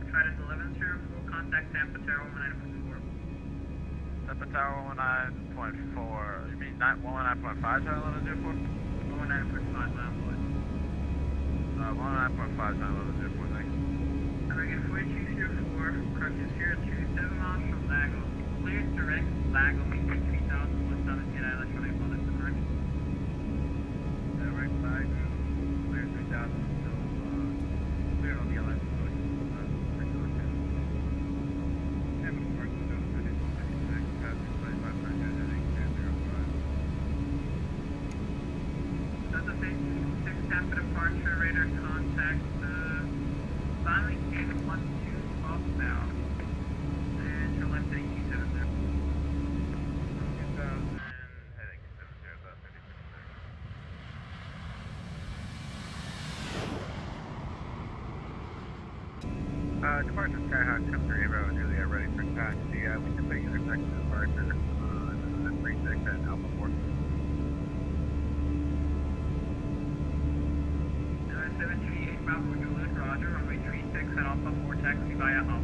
Trident 1104, contact Tampa Tower 19.4. Tampa Tower 19.4. You mean 119.5 Trident 1104? 19.5, my apologies. 119.5 Trident 1104, thanks. American 4204, approaches 027 miles from Lago. Clear direct Lago, maintain 3000 west on the for departure, radar contact, finally came 12 southbound. And to left heading Q70. 2000, heading 70, about 36. Departure Skyhawk 10-3 Bravo Juliet, ready for taxi. We can take intersection departure. This is at 36 at Alpha 4. 738 Bravo Juliet, roger, runway 36 at Alpha 4, taxi via Alpha.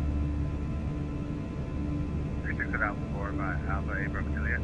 36 at Alpha 4 by Alpha 8 Bravo Juliet.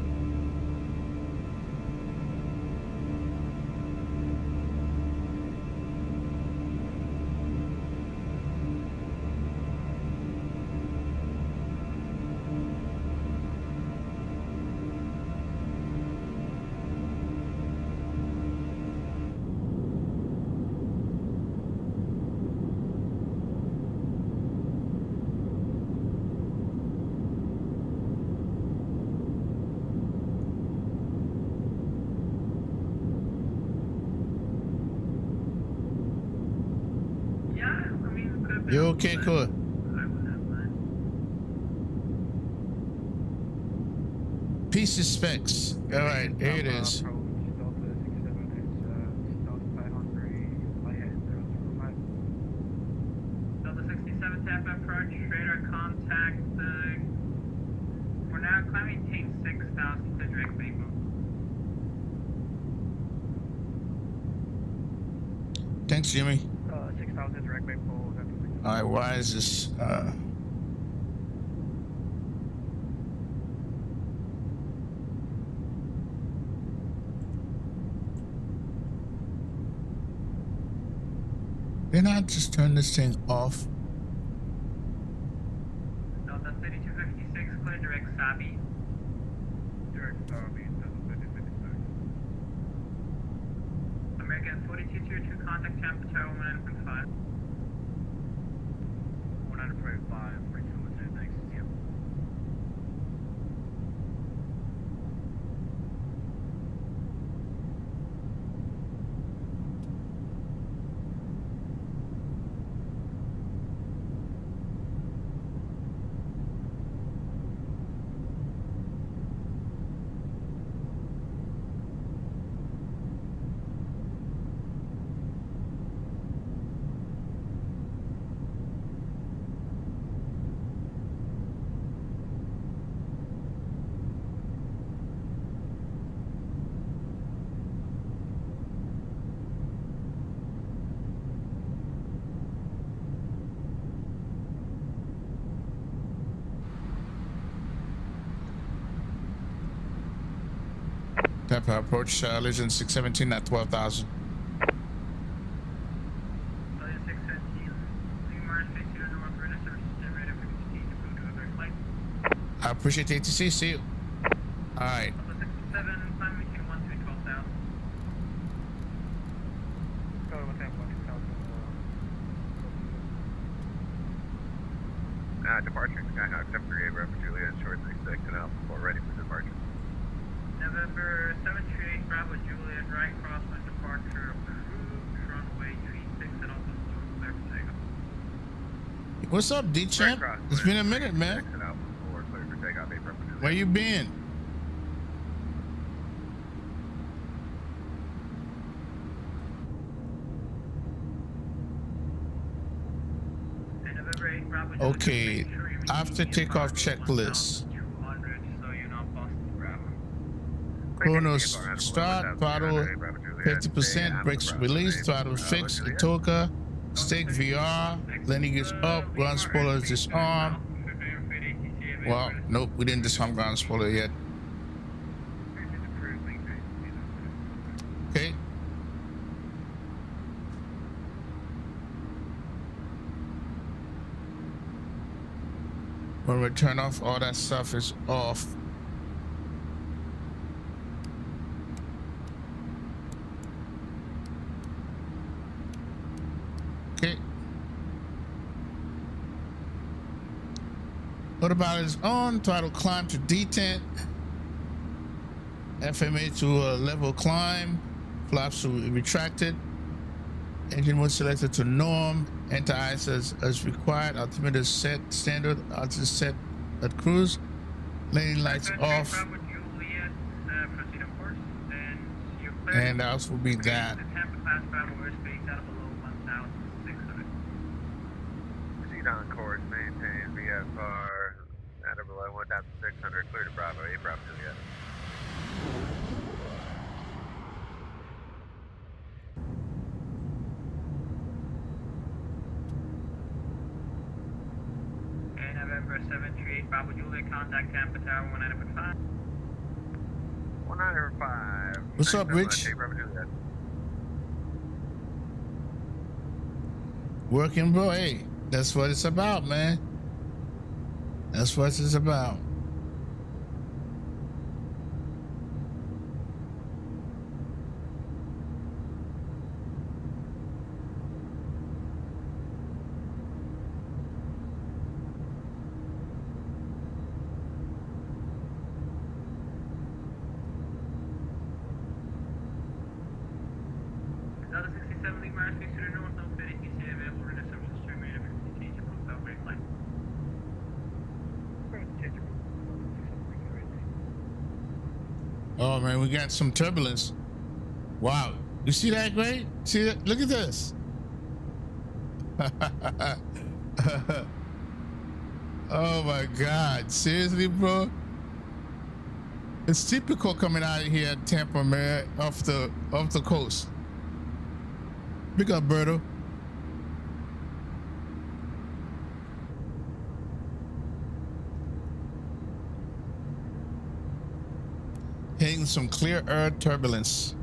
You okay, cool? Piece of specs. All right, here it is. Delta 67 tap approach, radar contact. For now, climbing maintain 6,000 to direct vapor. Thanks, Jimmy. 6,000 direct vapor. All right, why is this? Didn't I just turn this thing off? Delta 3256, clear direct Sabi. Direct Sabi, Delta 3256. American 4222, contact temperature 195. 105, bring to limited, thanks. Yep. Tap approach Legion 617 at 12,000. Legion 617, leaving Mars 52 to North Radar Service generator for continued to move to other flight. I appreciate the ATC. See you. All right. Delta 67, climb maintain 1 to 12,000. Go with that 1,000. Departure Skyhawk 738 Bravo Juliet, short 36 and Alpha 4, ready for departure. November 738 Bravo Juliet, right crosswind departure, approved, runway 36 and Alpha 4, clear for takeoff. What's up, D-Champ? It's been a minute, man. And Alpha 4, clear for takeoff, 8 Bravo Juliet. Where you been? And November 8 Bravo Juliet, Okay, make sure you after maintain takeoff cargo checklist. 1,200 so you're not busted, Bravo. Chronos start, throttle 50%, brakes release, throttle fixed, Itoka, stake VR, landing is up, ground spoiler is disarmed. Well, nope, we didn't disarm ground spoiler yet. Okay. When we turn off, all that stuff is off. Okay. Autopilot is on. Throttle climb to detent. FMA to a level climb. Flaps to retracted. Engine mode selected to norm. Enter ice as required. Altimeter set standard. Altimeter set at cruise. Lane lights off. Juliet, proceed on course. And you're clear. And the house will be that. The Tampa class Bravo airspace out of below 1,600. Proceed on course. Maintain VFR at or below 1,600. Clear to Bravo. A Bravo Juliet. November 738 Bravo Juliet, contact Tampa Tower 1905. 1905. What's up, Rich? Working, bro. Hey, that's what it's about, man. That's what it's about. Another 67 Lima airspace to the north, no fit ATC available, ready to service the remainder of 50 change approach south break line. Oh man, we got some turbulence. Wow, you see that, Gray? See that? Look at this. Oh my God, seriously, bro? It's typical coming out of here at Tampa, man, off the coast. Big up, Berto. Hitting some clear air turbulence.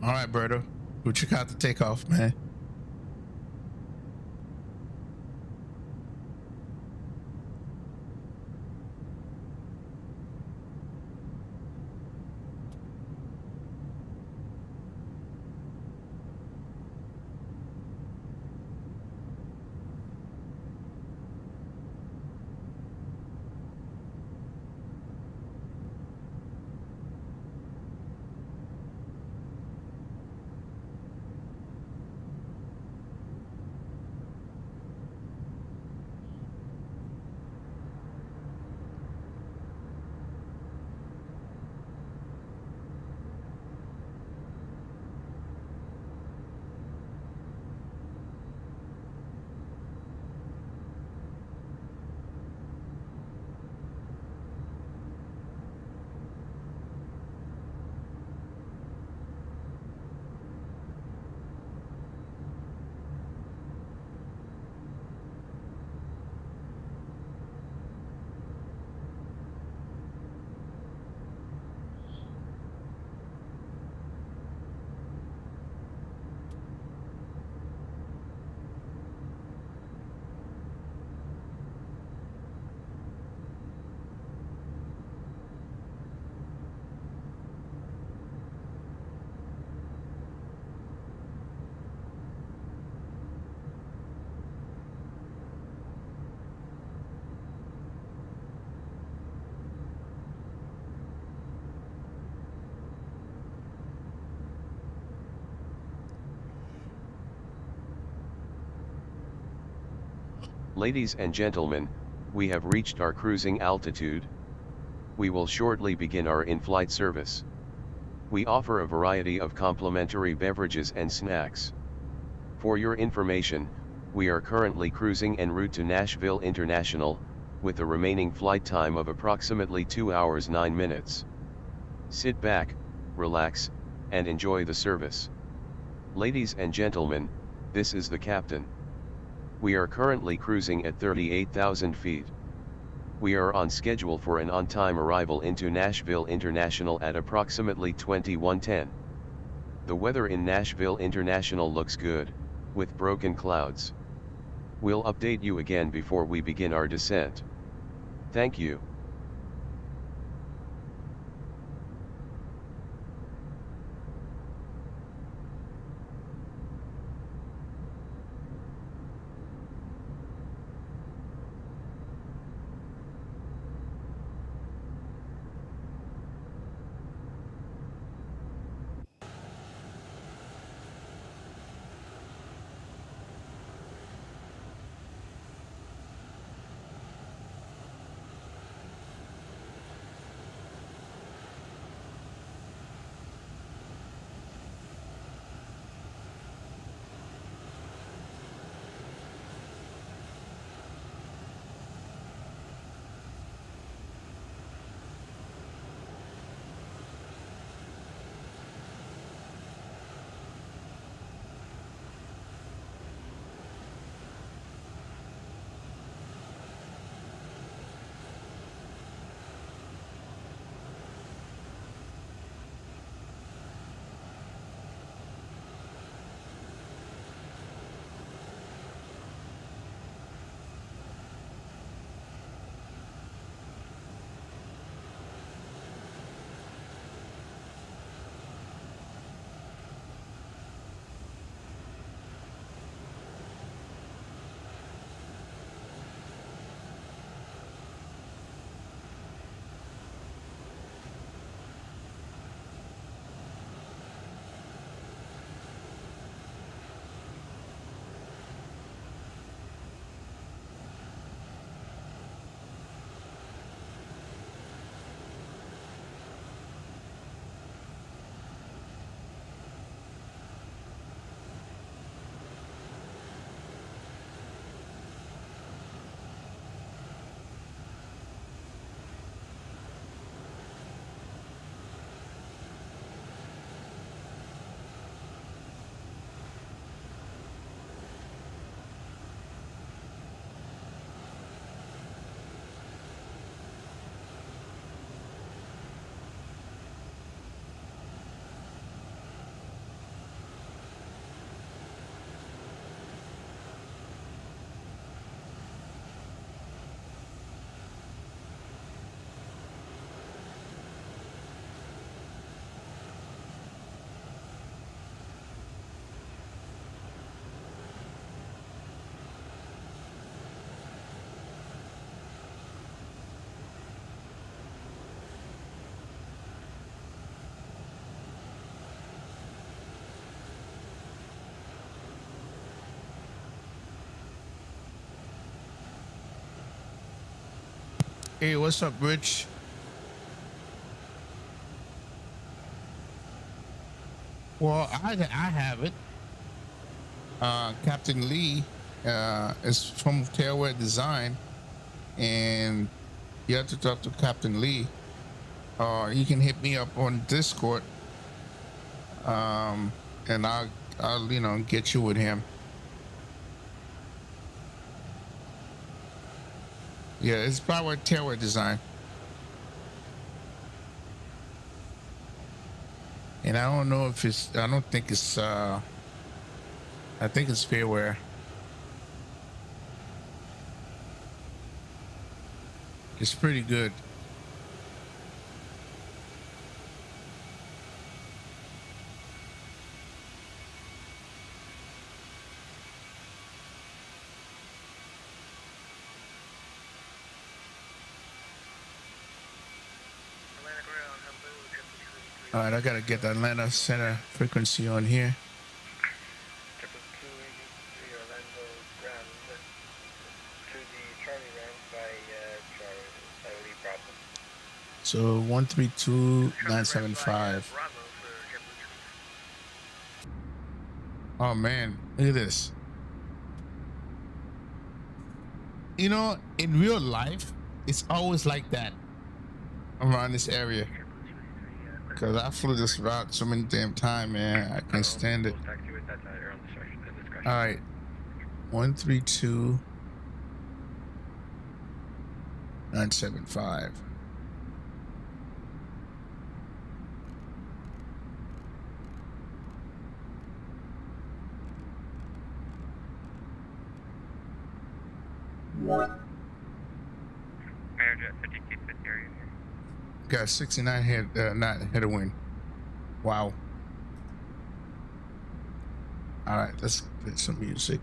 All right, Berto. We'll check out the takeoff, man. Ladies and gentlemen, we have reached our cruising altitude. We will shortly begin our in-flight service. We offer a variety of complimentary beverages and snacks. For your information, we are currently cruising en route to Nashville International, with a remaining flight time of approximately 2 hours 9 minutes. Sit back, relax, and enjoy the service. Ladies and gentlemen, this is the captain. We are currently cruising at 38,000 feet. We are on schedule for an on-time arrival into Nashville International at approximately 21:10. The weather in Nashville International looks good, with broken clouds. We'll update you again before we begin our descent. Thank you. Hey, what's up, Rich? Well, I have it. Captain Lee is from Tailware Design, and you have to talk to Captain Lee. You can hit me up on Discord, and I'll get you with him. Yeah, it's probably Tailware Design, and I don't know if it's. I don't think it's. I think it's Fairware. It's pretty good. All right, I gotta get the Atlanta Center frequency on here. So 132.975. Oh man, look at this. You know, in real life, it's always like that around this area. Cause I flew this route so many damn time, man. I can't stand it. All right, 132.975. Marriott 5250 area here. Got 69 head of wind. Wow. All right, let's get some music.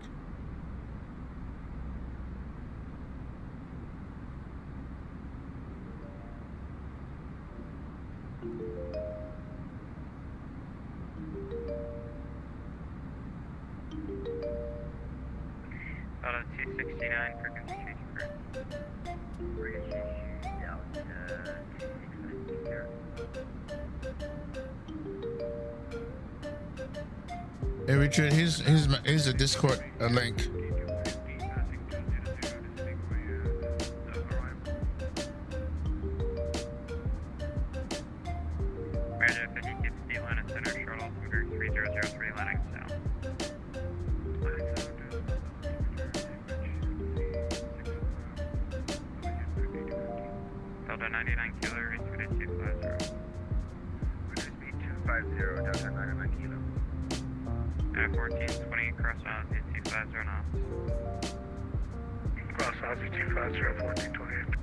Out of 269 frequency change for British down to 269 there. Hey Richard, here's a Discord link. Marriott 5250 Atlanta Center shuttle Scooter 3003 landing south. Delta 99 kilo, reach 250. Speed 250, Delta 99 kilo. 1420, cross on 250 knots. Cross on 250, 1428.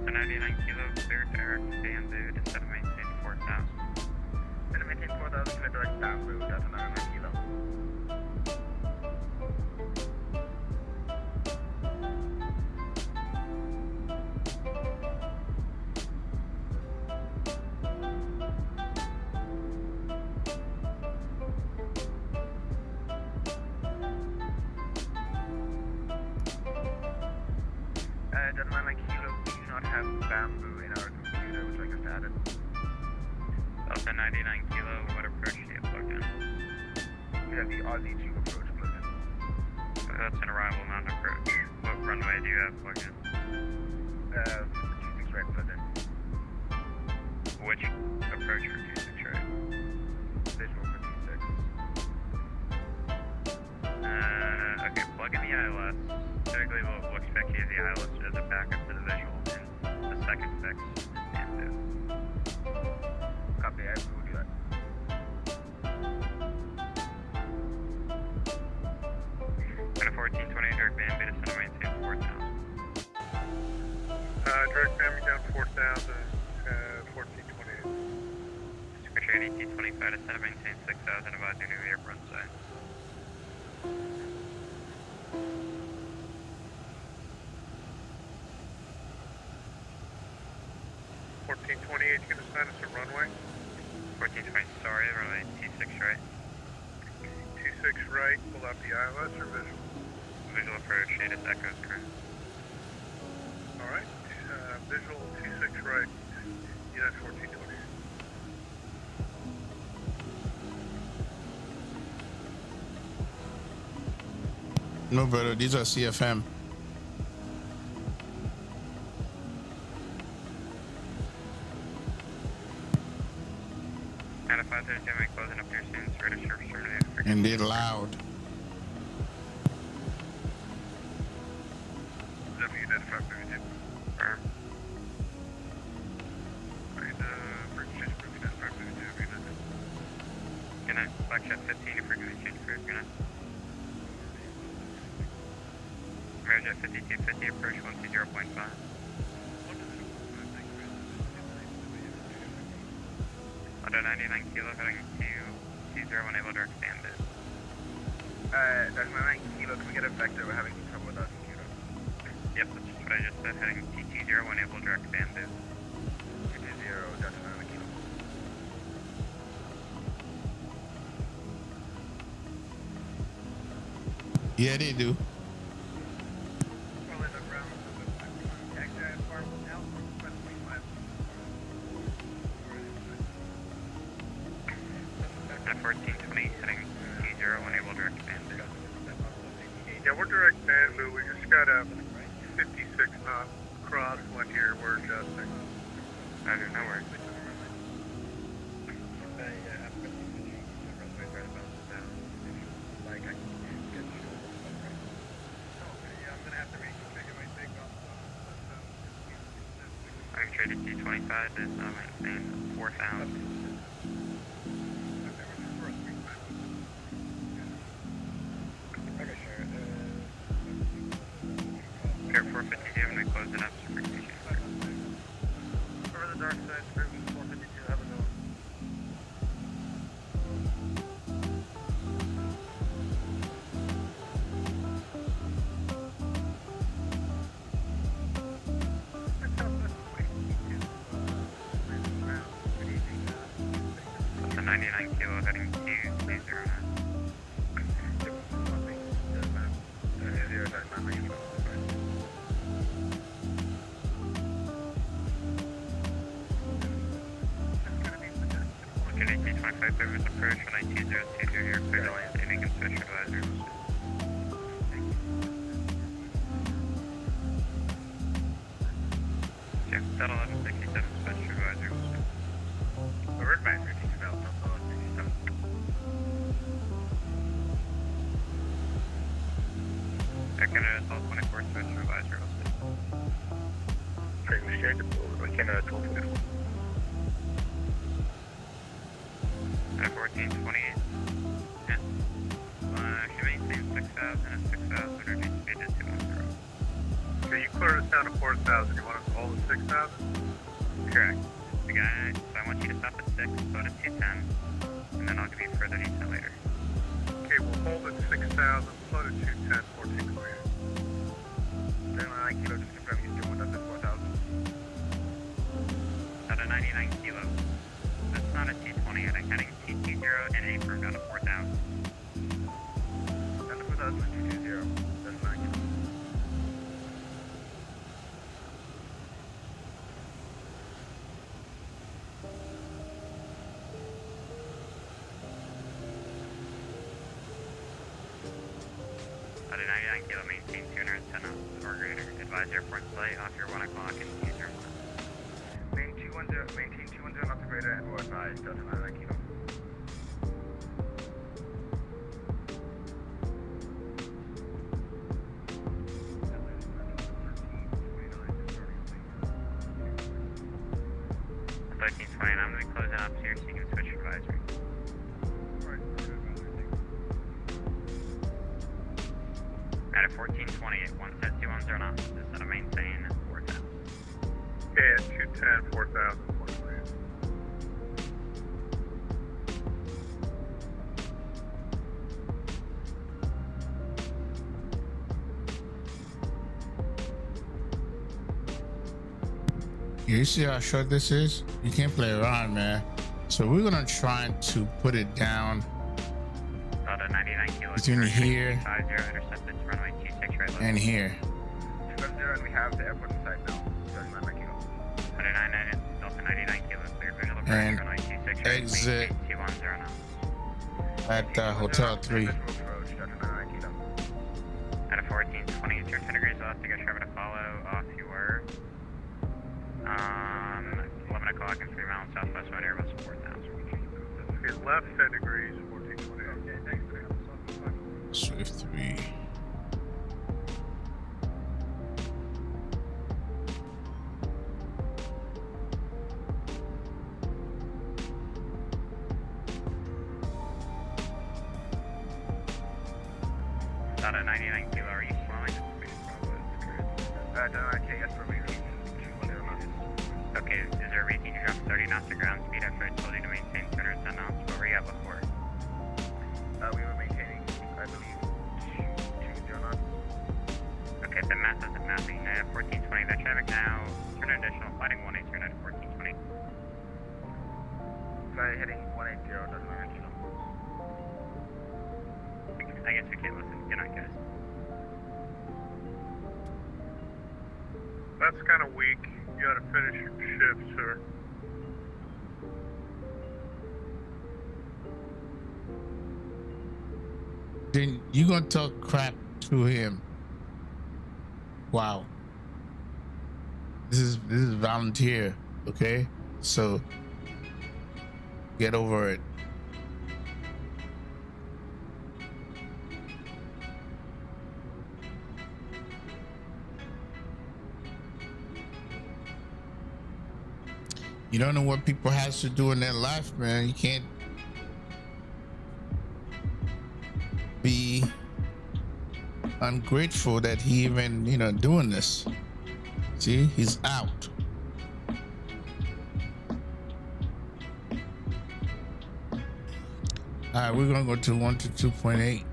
Delta 99 kilo, clear direct bamboo to 7 maintain 4000. 7 maintain 4000, clear direct bamboo, Delta 99 kilo. Mbu in our computer, which I just added. Delta 99 Kilo, what approach do you have plugged in? We have the Aussie 2 approach plugged in. That's an arrival, not an approach. What runway do you have plugged in? 26 right plugged in. Which approach for 26 right? Visual for 26. Okay, plug in the ILS. Typically we'll expect you to use the ILS as a backup to the visual in the second fix and do. Copy, I will do that. At a 1428 direct band, beta center maintain 4,000. Direct family down 4,000, 1428. Secretary 1825 to center maintain 6,000, advise new air run side. 1428, you can assign us a runway. 1420, sorry, runway T6 right. T6 right, pull out the ILS or visual? Visual approach, ATIS echoes current. Alright, visual T6 right, United 1428. No, brother, these are CFM. At a 532, make closing up your students, ready to service terminated. And they're loud. United 532. Firm. Frequency change for United 532, United. Good night. Black Jet 15, your frequency change for good night. Amerijet 5250, approach 120.5. Under 99 Kilo, heading to T0, unable to expand it. That's 99 Kilo, can we get a vector? We're having trouble with our computer. Yep, that's just what I just said, heading TT0, unable to expand it. TT0, Delta 99 Kilo. Yeah, they do. At 1420, heading T0, unable to expand it. Yeah, we're direct band, but we just got a 56 knot crosswind here. We're adjusting. Roger, no worries. I'm traded T25 to maintain 4,000. Air 452, I'm going to close it up. Superstation. Over the dark side, 452, have a go. That's a 99 Kilo, heading to T09. Looking at T25 service approach, 19020, your clear to land, any special advisors. Yeah, that 1167 special advisors. We're advisory to develop the 67. Air Canada 1224 special advisor. Frequency change to Canada 1224. At 1428. Yeah. Actually maintain 6,000 and 6,000 reduce speed to 210. Okay, you cleared us down to 4,000. You want us to hold at 6,000? Correct. The guy, so I want you to stop at 6, go to 210, and then I'll give you further detail later. Okay, we'll hold at 6,000, float at 210, 1428. Then 99 Kilo, just confirm he's doing us at 4,000. At a 99 Kilo. That's not a T20 yet. I'm heading TT0 and A firm down to 4,000. Down to 4,000 and 220. That's 9 Kilo. advise airport flight off your 1 o'clock and use your Maintain 210 off the radar and will advise Delta 99 Kilo. I'm going to be closing up here so you can switch advisory. At a 1420 at 1 set 210 knots. This is a maintain 4000. Okay, at 210, 4000. You see how short this is? You can't play around, man. So we're gonna try to put it down About a 99 kilo. between here 50 intercepted runway 26 right left. and here. 210 and we have the airport in sight now. Delta 99 Kilo. 109 Delta 99 kilo clear visual approach And runway 26 right. exit Maintain 210 knots. at Hotel 3. Visual approach, Delta 99 Kilo. At a 1420, turn 10 degrees left to get Trevor to follow off your 11 o'clock and 3 miles southwest wind Airbus 4000. Okay, left 10 degrees, 1420. Okay, thanks. Swift 3. About a 99 kilo, are you slowing? Delta 99 K, yes, for repeat. 210 knots. Okay, is there a reason you dropped 30 knots to ground speed after I told you to maintain 210 knots? What were you at before? We were maintaining, I believe, 20 knots. Okay, the math isn't mapping. 1420, that traffic now. Turn additional, flighting 180 at 1420. Fly heading 180, Delta 99 Kilo. I guess we can't listen. Good night, guys. That's kind of weak. You gotta finish your shift, sir. Then you gonna talk crap to him. Wow. This is volunteer, okay? So get over it. You don't know what people has to do in their life, man. You can't be ungrateful that he even, doing this. See, he's out. All right, we're gonna go to 122.8.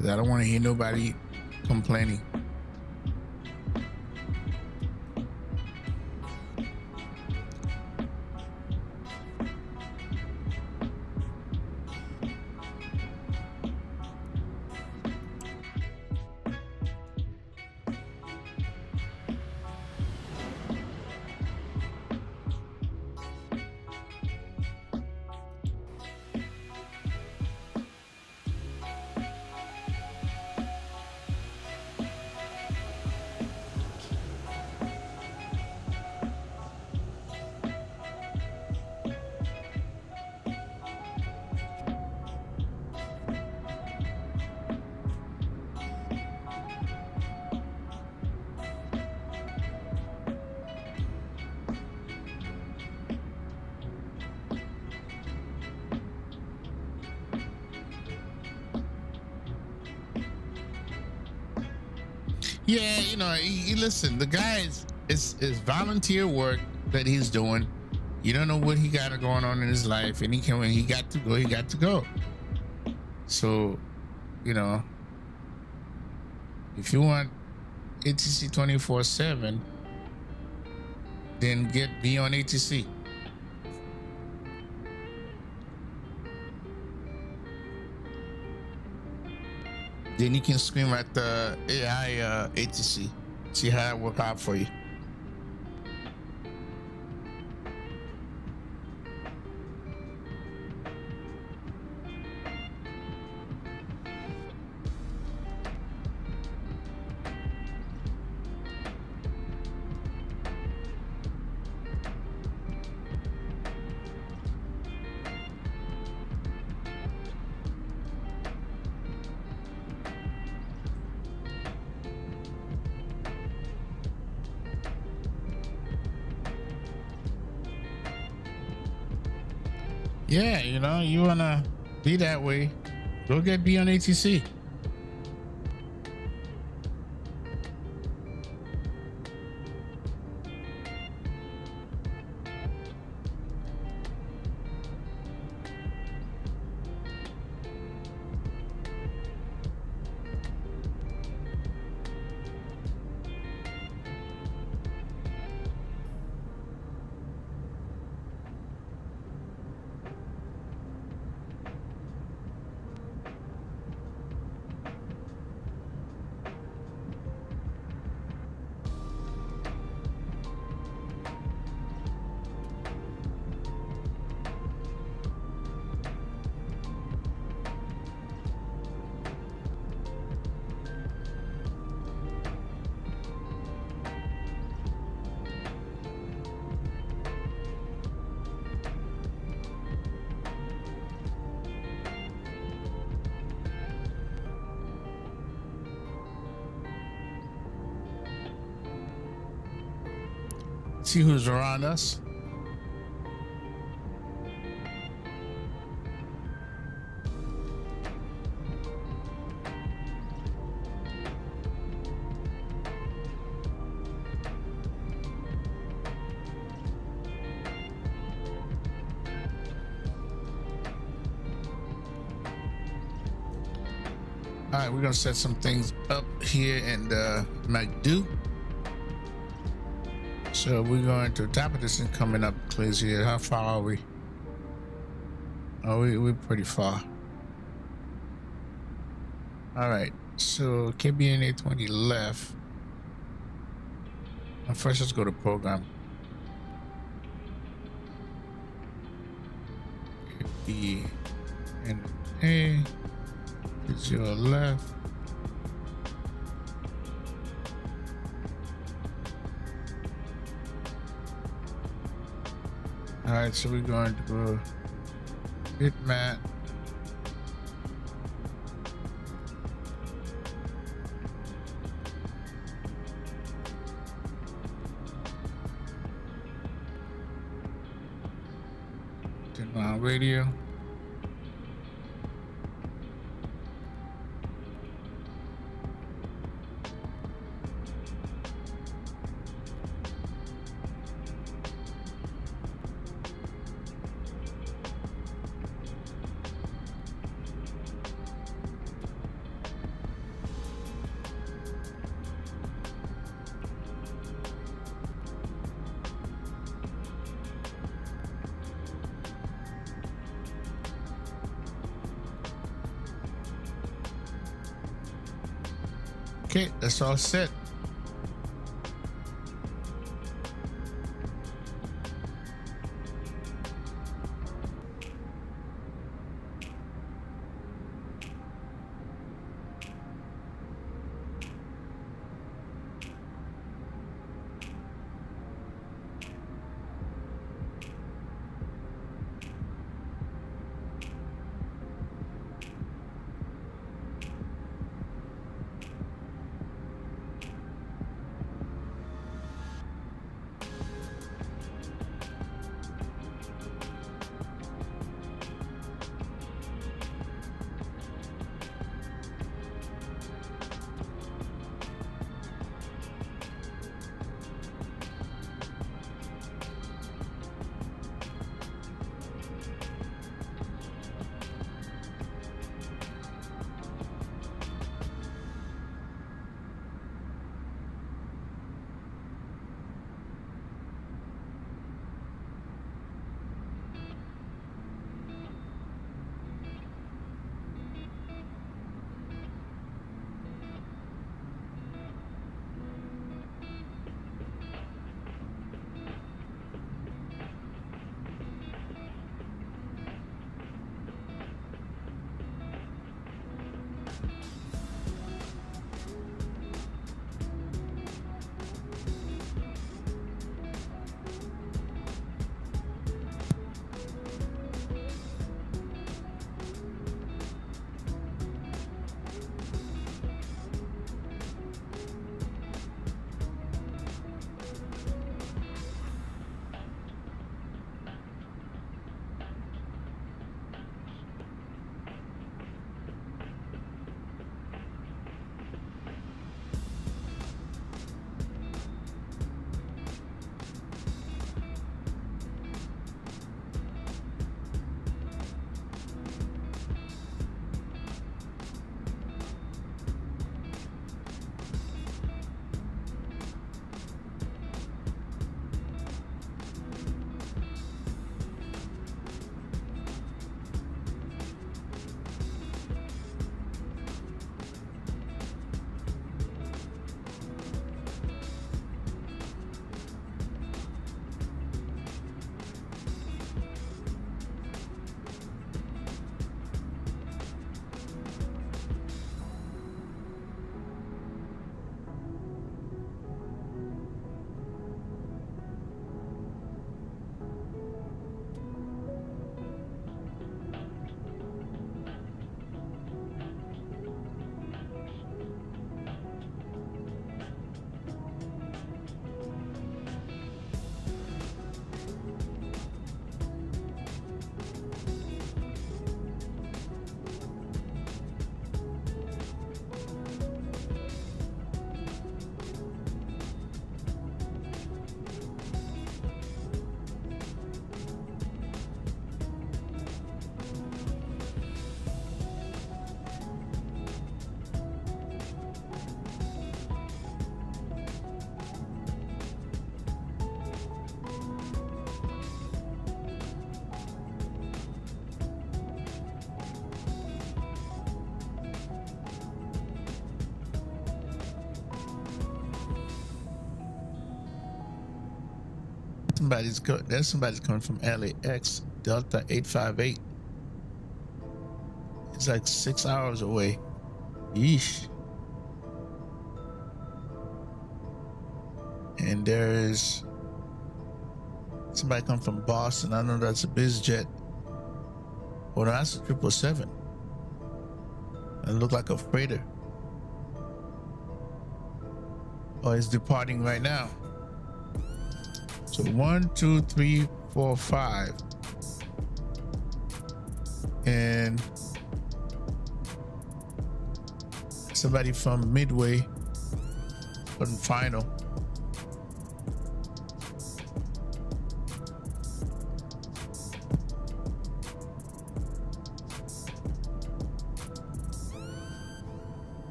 I don't want to hear nobody complaining. Yeah, listen, the guy is volunteer work that he's doing. You don't know what he got going on in his life, and when he got to go, he got to go. So, if you want ATC 24/7, then be on ATC. Then you can scream at the AI ATC. See how that work out for you. Yeah, you know, you wanna be that way, go get B on ATC. See who's around us. All right, we're gonna set some things up here in the McDo. So we're going to top of this thing coming up, Clears here. How far are we? Oh, we're pretty far. All right, so KBNA 20 left. First, let's go to program. KBNA is your left. All right, so we're going to go bitmap. Turn on radio. Okay, that's all set. somebody's coming from LAX Delta 858. It's like 6 hours away. Yeesh. And there's somebody come from Boston. I know that's a BizJet. Well, that's a 777. It look like a freighter. Oh, it's departing right now. So 1, 2, 3, 4, 5. And somebody from Midway on final.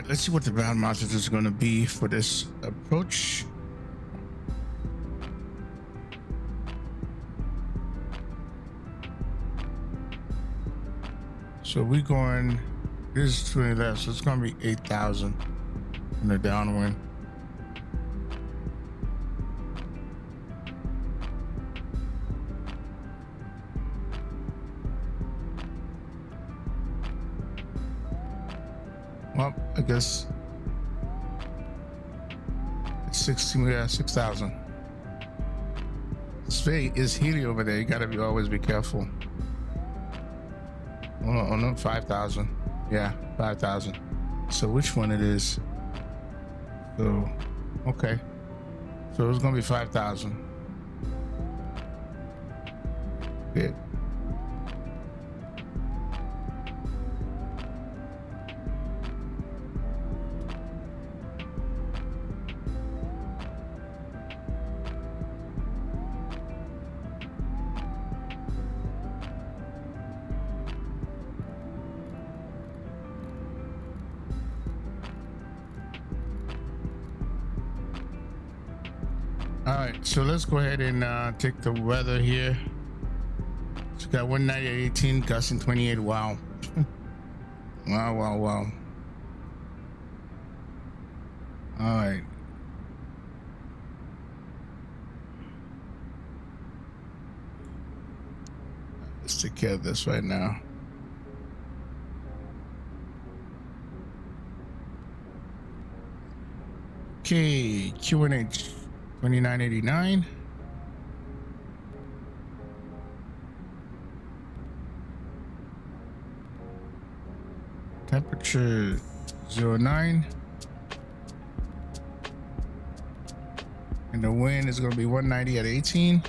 right, let's see what the ground altitude is going to be for this approach. So we're going, this is 20 left, so it's going to be 8,000 in the downwind. Well, I guess it's 6,000. It's hilly over there. You gotta always be careful. Oh no, 5,000. Yeah, 5,000. So which one it is? So, okay. So it's gonna be 5,000. Good. All right, so let's go ahead and take the weather here. So got 190 at 18, gusting 28. Wow. Wow. All right. Let's take care of this right now. Okay, QNH 2989. Temperature 09. And the wind is going to be 190 at 18.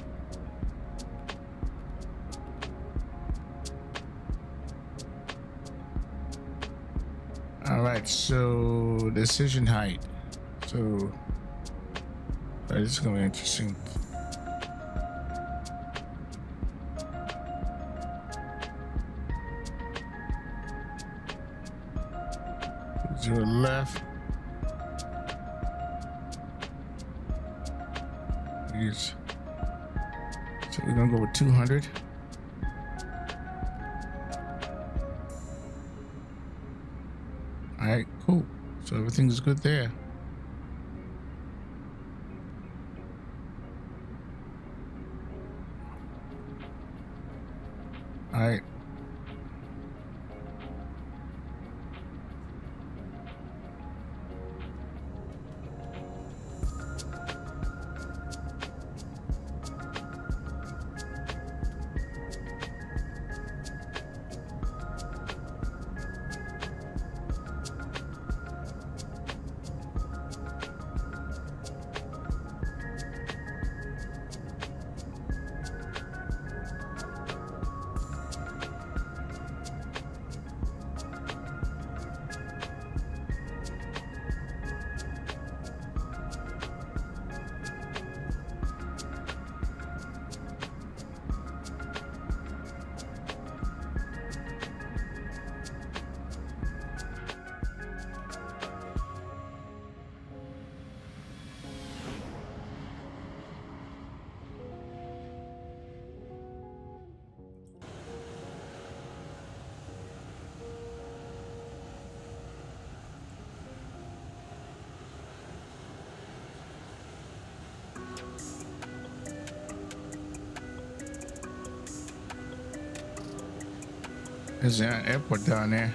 All right, so decision height. So this is going to be interesting. Zero left. Yes. So we're going to go with 200. All right, cool. So everything's good there. All right. There's an airport down there.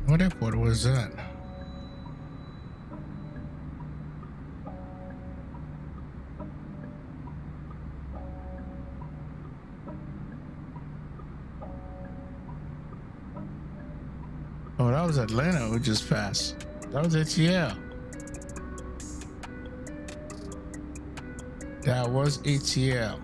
What airport was that? Oh, that was Atlanta we just passed. That was ATL. That was ATL.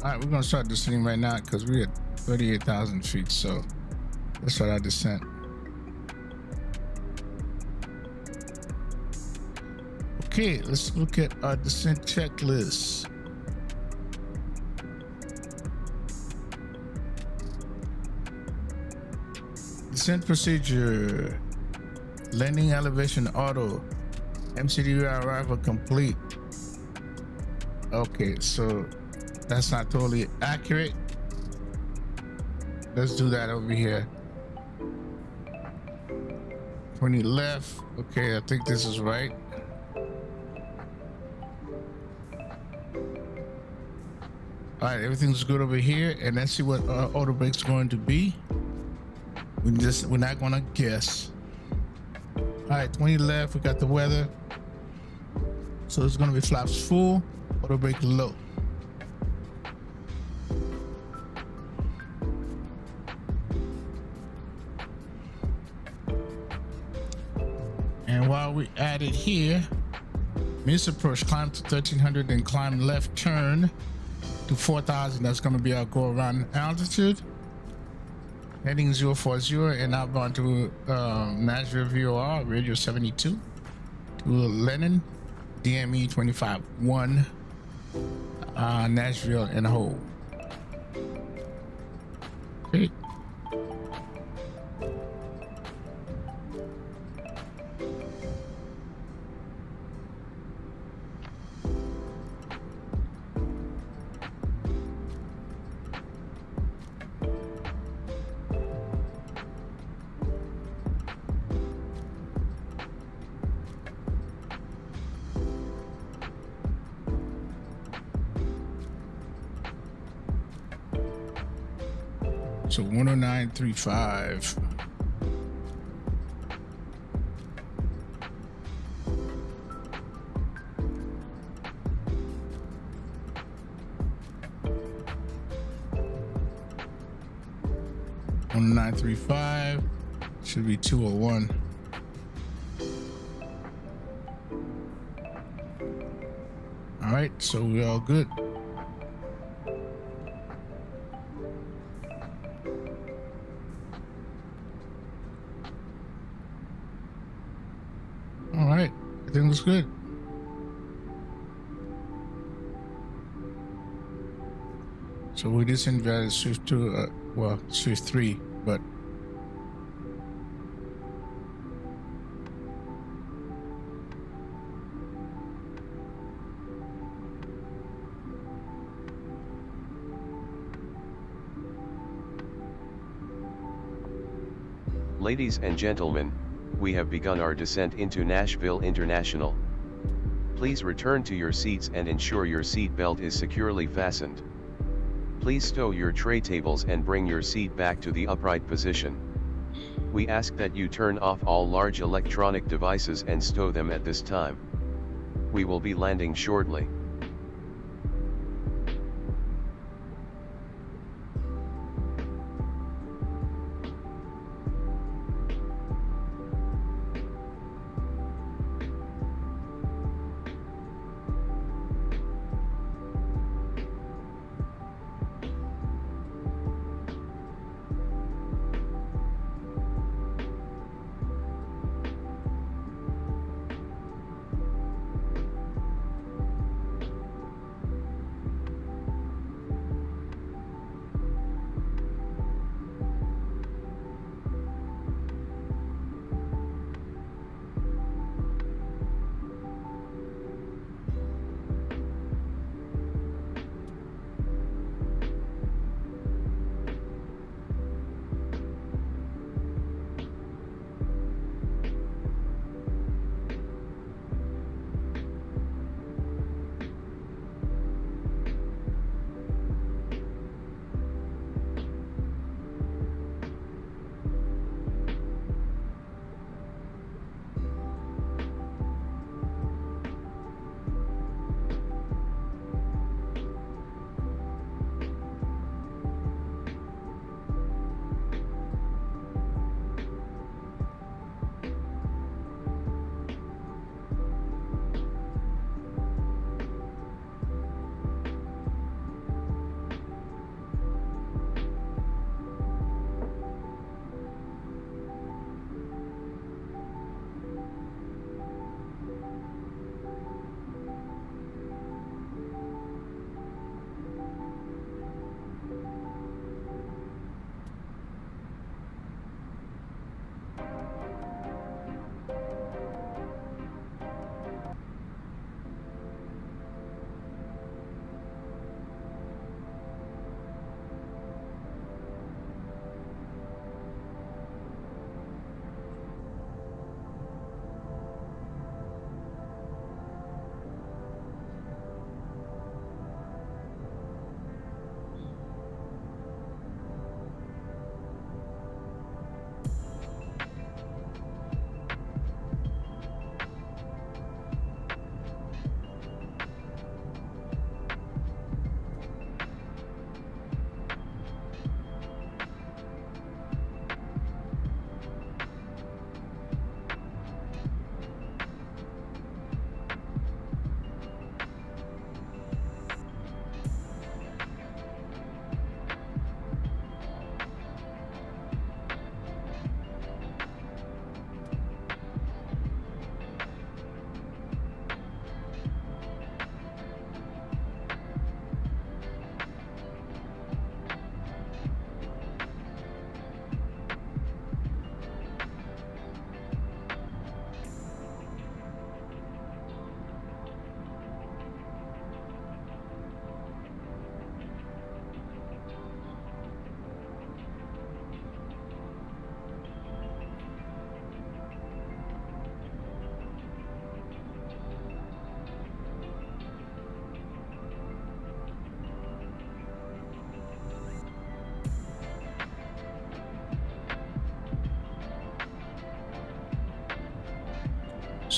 All right, we're gonna start descending right now because we're at 38,000 feet. So let's start our descent. Okay, let's look at our descent checklist. Descent procedure: landing elevation auto, MCD arrival complete. Okay, so that's not totally accurate. Let's do that over here. 20 left. Okay, I think this is right. All right, everything's good over here, and let's see what auto brake's going to be. We're not gonna guess. All right, 20 left. We got the weather, so it's gonna be flaps full, auto brake low. And while we at it here, miss approach, climb to 1300 and climb left turn to 4000. That's going to be our go around altitude. Heading 040 and outbound to Nashville VOR, radio 72 to Lennon, DME 25-1, Nashville and hold. Okay. So 109.35. $109.35 should be 201. All right, so we're all good. All right, everything looks good. So we just invited Swift 2, Swift 3, but Ladies and gentlemen, we have begun our descent into Nashville International. Please return to your seats and ensure your seat belt is securely fastened. Please stow your tray tables and bring your seat back to the upright position. We ask that you turn off all large electronic devices and stow them at this time. We will be landing shortly.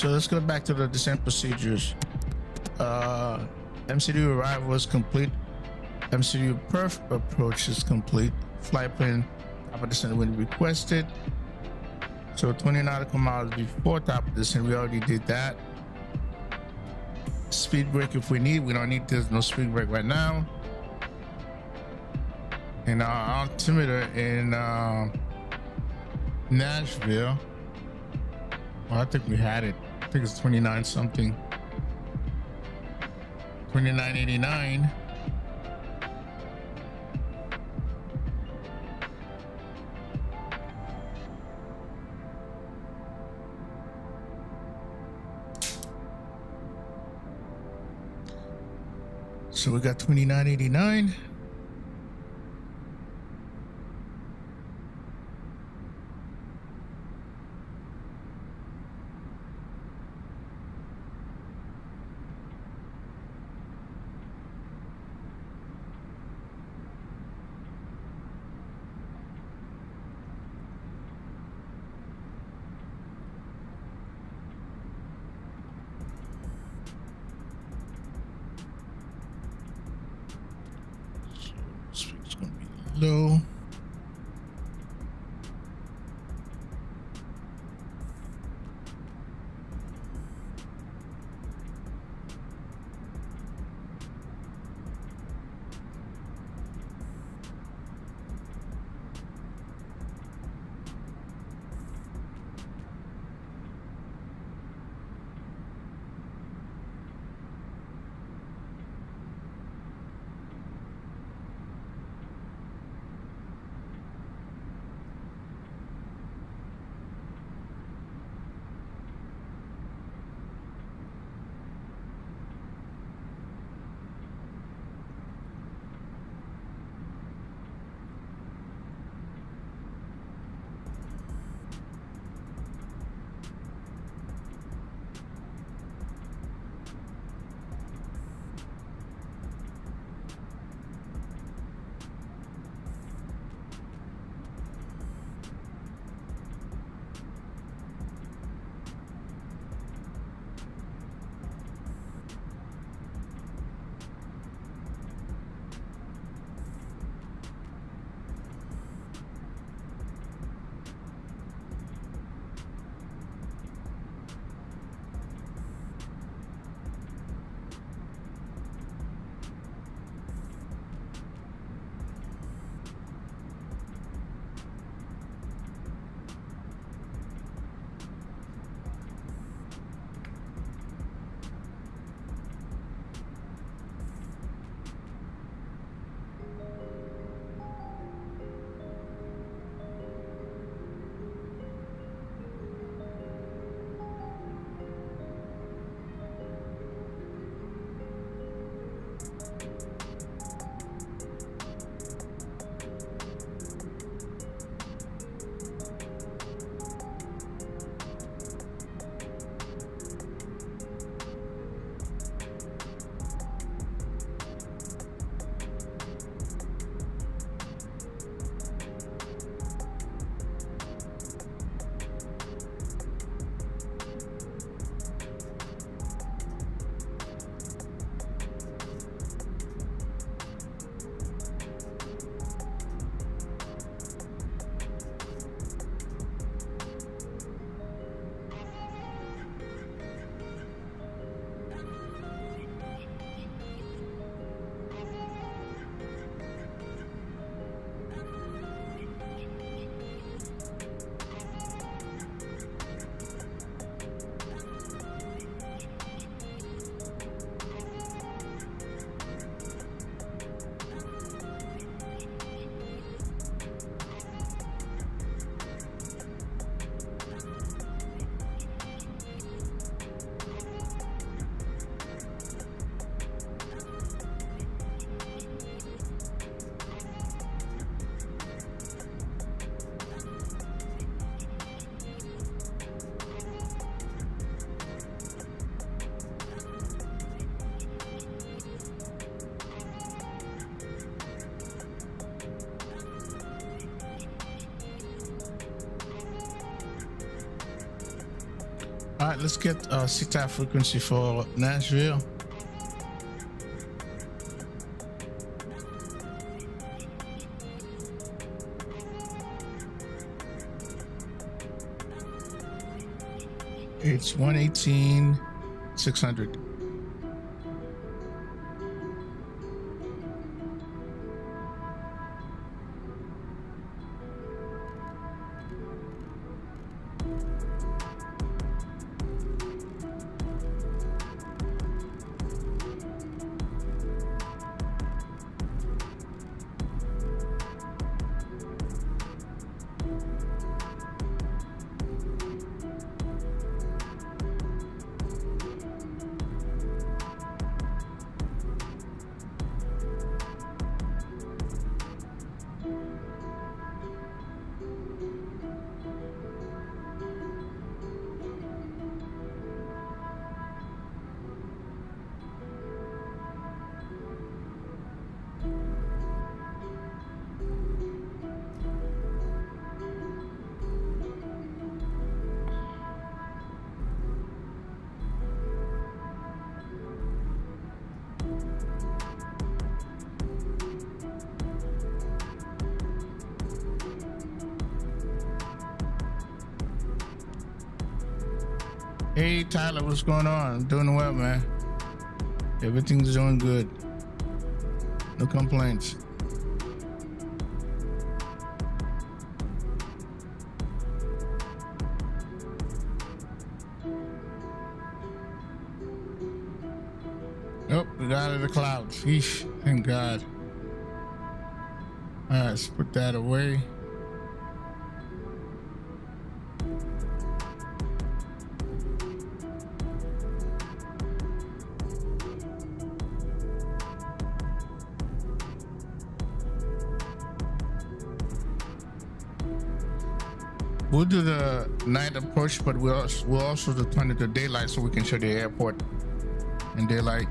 So let's go back to the descent procedures. MCD arrival is complete. MCD perf approach is complete. Flight plan top of descent when requested. So 20 nautical miles before top of descent, we already did that. Speed brake if we need. We don't need, there's no speed brake right now. And our altimeter in Nashville, well, I think we had it. I think it's 29 something. 2989. So we got 2989. Speed's gonna be low. All right, let's get CTAF frequency for Nashville. It's 118,600. Hey Tyler, what's going on? I'm doing well, man. Everything's doing good. No complaints. Nope, we got out of the clouds. Eesh, thank God. All right, let's put that away. We'll do the night approach, but we'll also turn it to daylight so we can show the airport in daylight.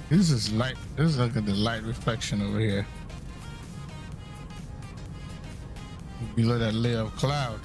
This is light. This is like the light reflection over here. Below that layer of cloud.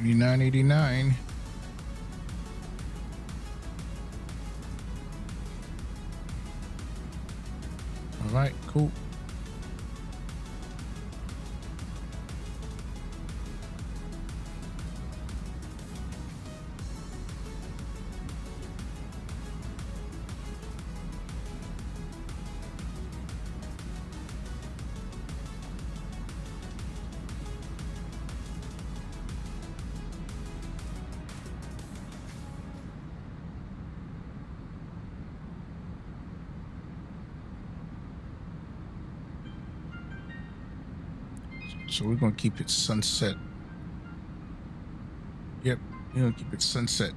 3989. All right, cool. So we're gonna keep it sunset. Yep, we're gonna keep it sunset.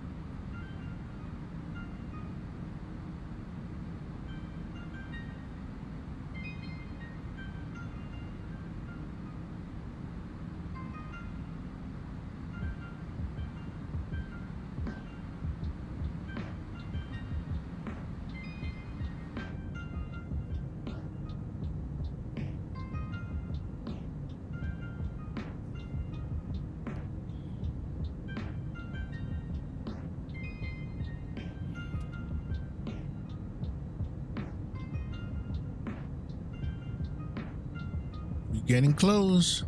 We're getting close.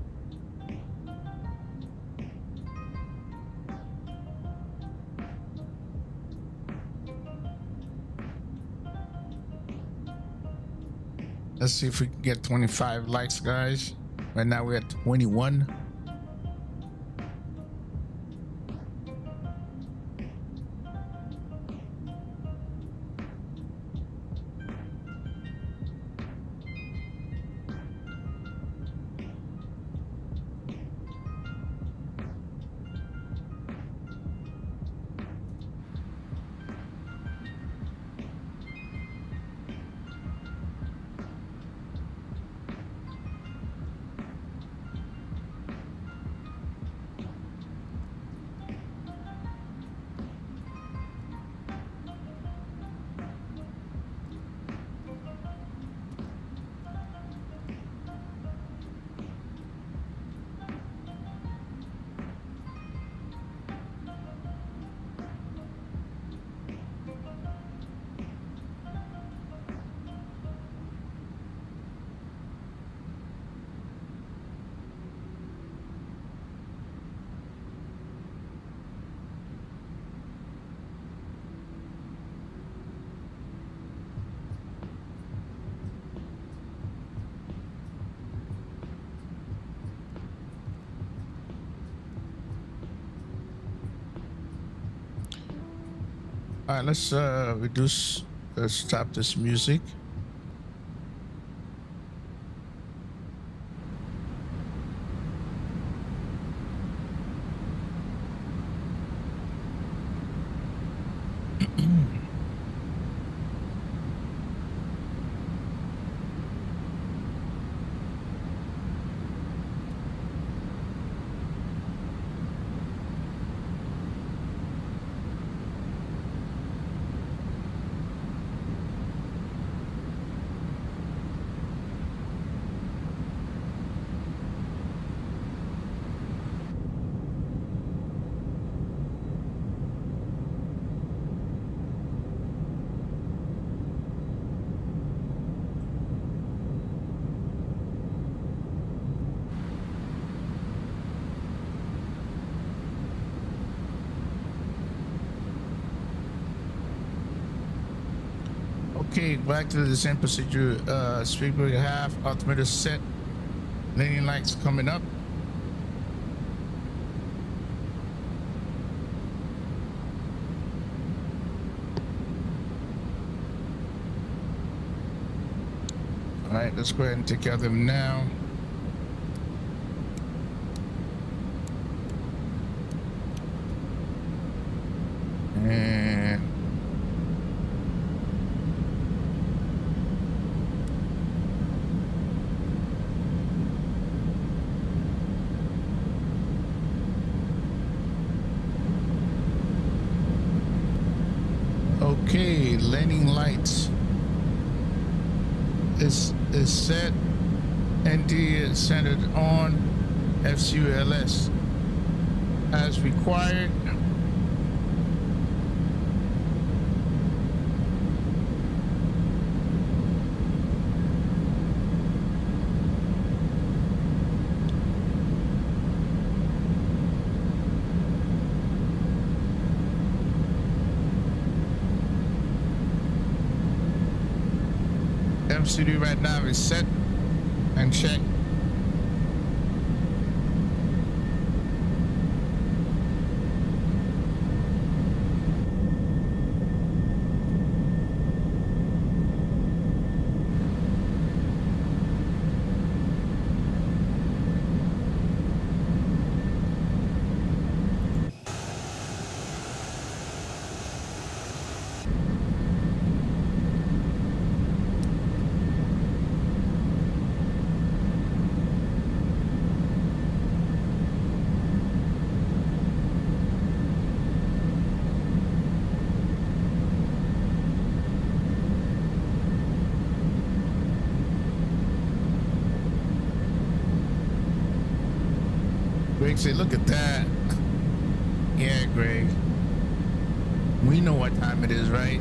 Let's see if we can get 25 likes, guys. Right now we're at 21. All right, let's stop this music. Okay, back to the same procedure. Speedbrake half, altimeter set, landing lights coming up. All right, let's go ahead and take care of them now. And okay, landing lights is set, ND is centered on, FCULS. as required. MCD right now is set and check. Greg said, look at that. Yeah, Greg. We know what time it is, right?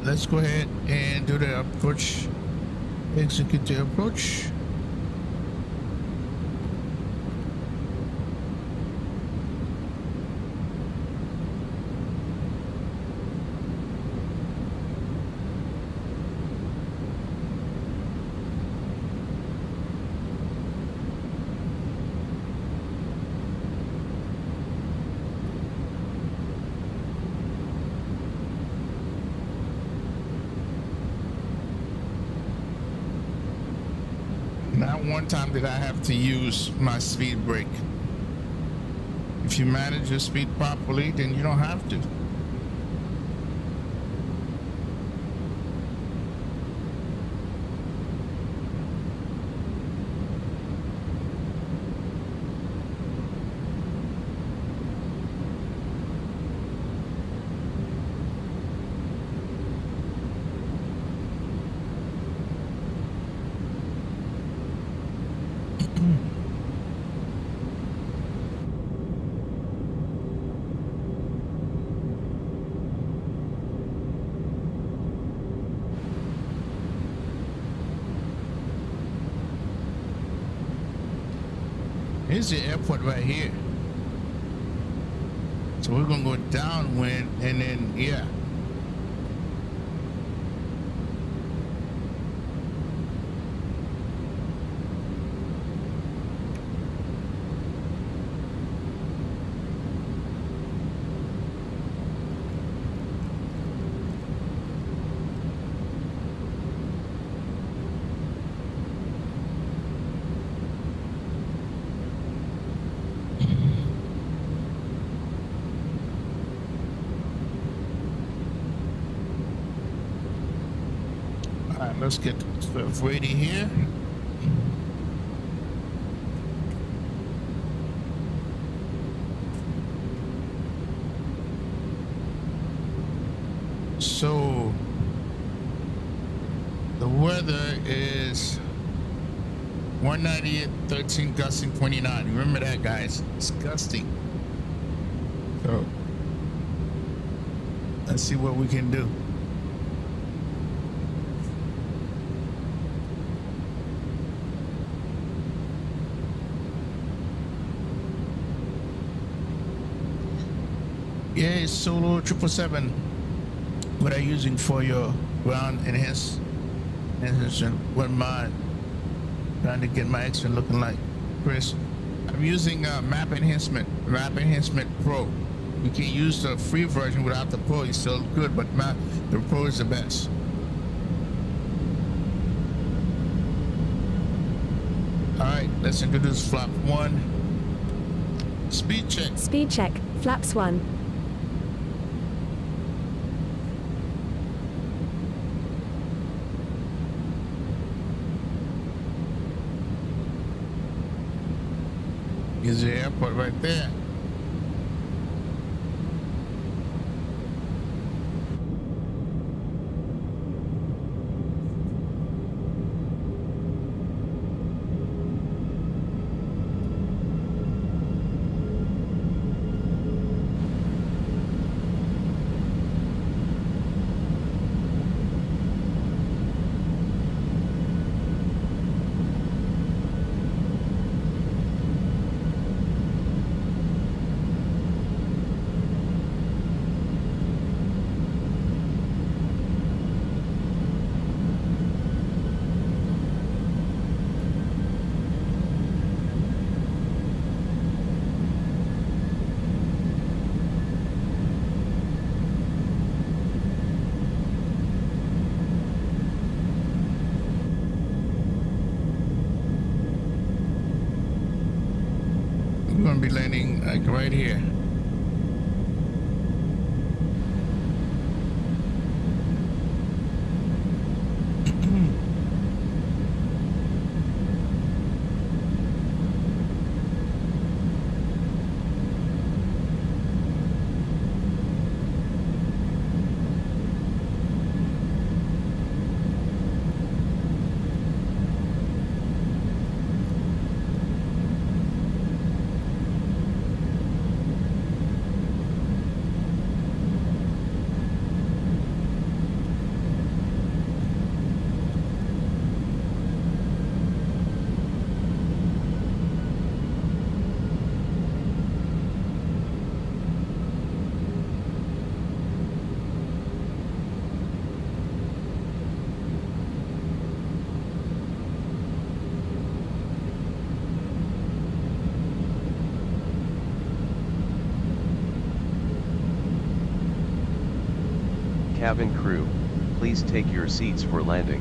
Let's go ahead and do the approach, execute the approach. Not one time did I have to use my speed brake. If you manage your speed properly, then you don't have to. Here's the airport right here. So we're gonna go downwind and then, yeah. Let's get stuff ready here. So the weather is 198, 13 gusting 29. Remember that, guys. It's gusting. So let's see what we can do. Yeah, it's Solo 777. What are you using for your ground enhancement? What mine? Trying to get my X-ray looking like. Chris, I'm using Map Enhancement Pro. You can use the free version without the Pro. It's still good, but the Pro is the best. All right, let's introduce flap 1. Speed check. Speed check. Flaps 1. Is the airport right there. We're gonna be landing like right here. Cabin crew, please take your seats for landing.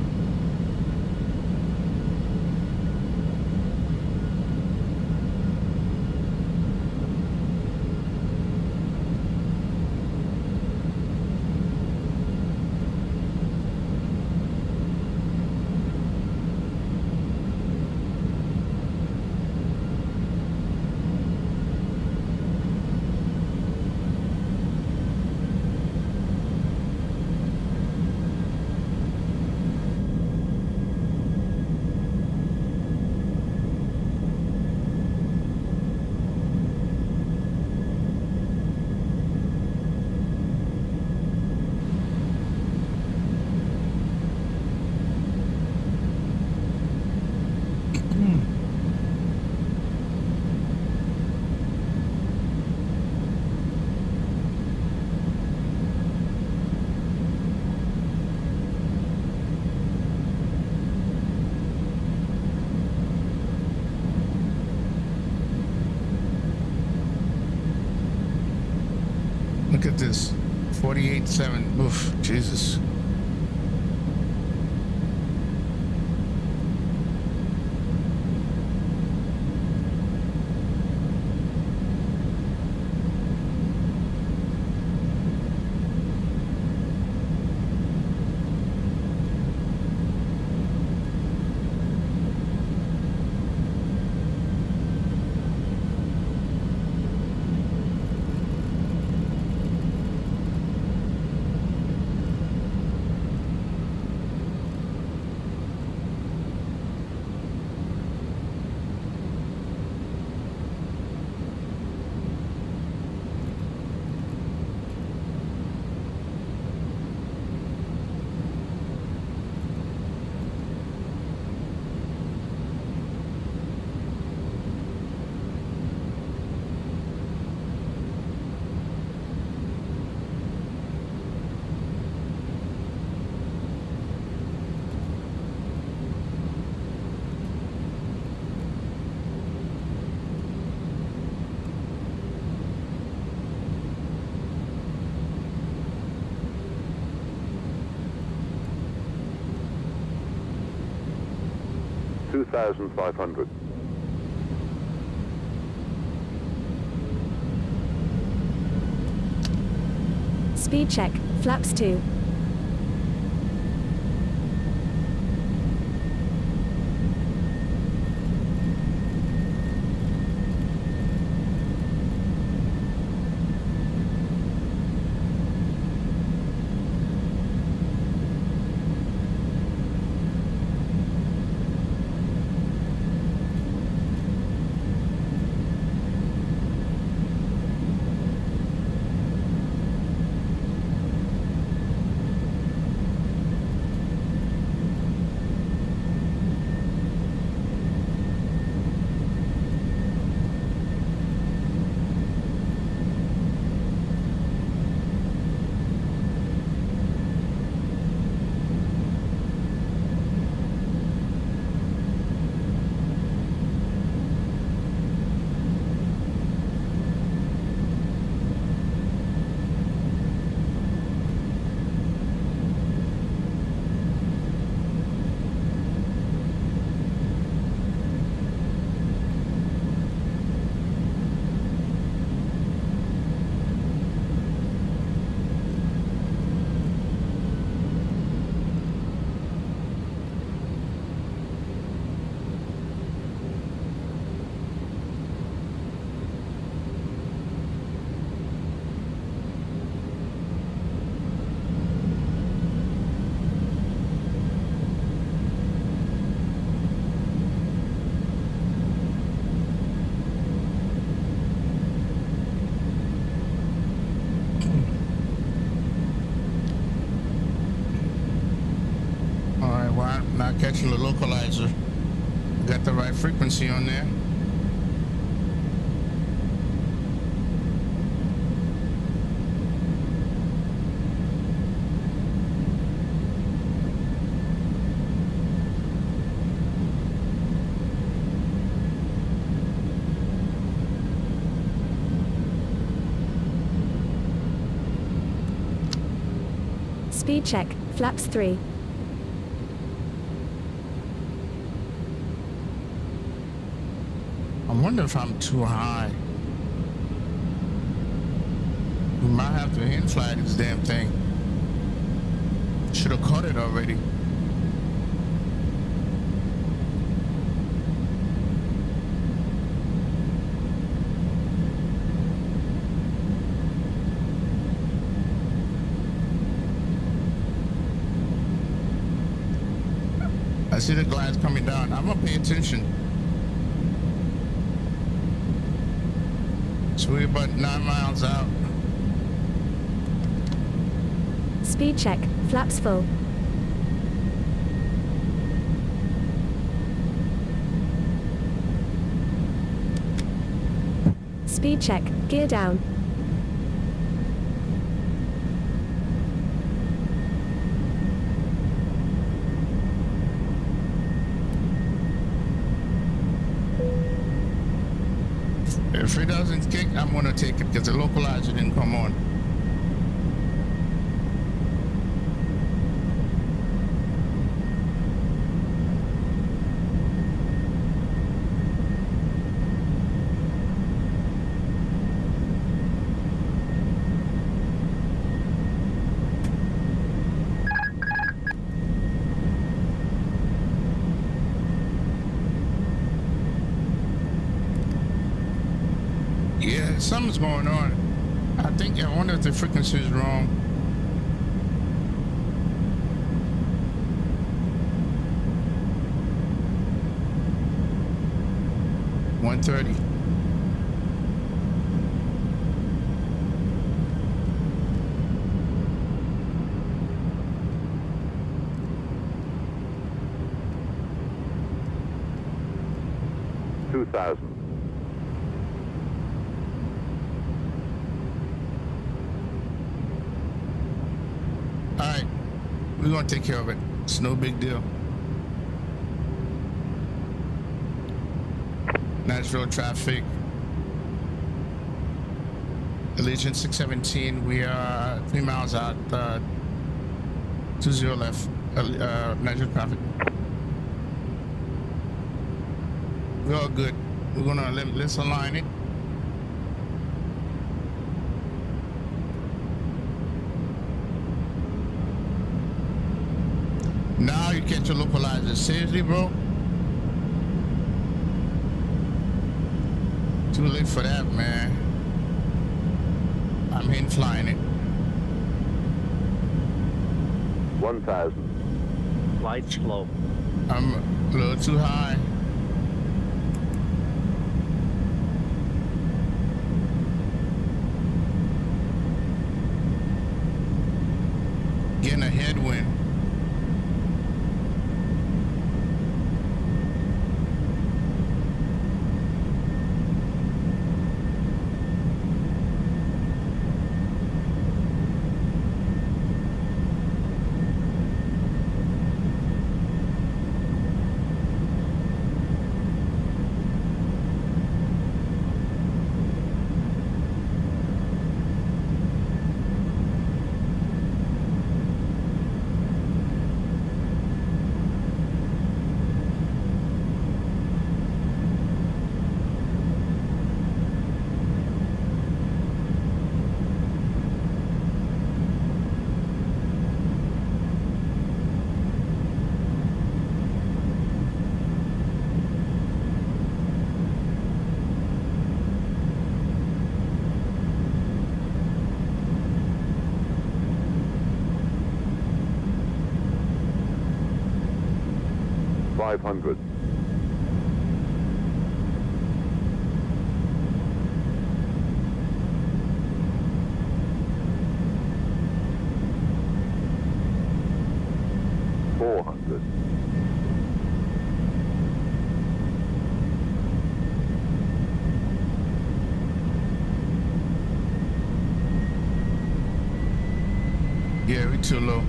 Look at this, 48.7. Oof, Jesus. 2,500. Speed check, flaps 2. Not catching the localizer. Got the right frequency on there. Speed check, flaps 3. I wonder if I'm too high. We might have to hand fly this damn thing. Should have caught it already. I see the glides coming down. I'm gonna pay attention. So we're about 9 miles out. Speed check, flaps full. Speed check, gear down. If it doesn't kick, I'm gonna take it because the localizer didn't come on. Yeah, something's going on. I wonder if the frequency is wrong. $130. $2,000. All right, we're gonna take care of it. It's no big deal. Nashville traffic. Allegiant 617. We are 3 miles out. 20 left. Nashville traffic. We're all good. We're gonna let's align it. Now you catch a localizer. Seriously, bro? Too late for that, man. I'm in flying it. 1,000. Flight slow. I'm a little too high. Getting a headwind. $500. $400. Yeah, we too low.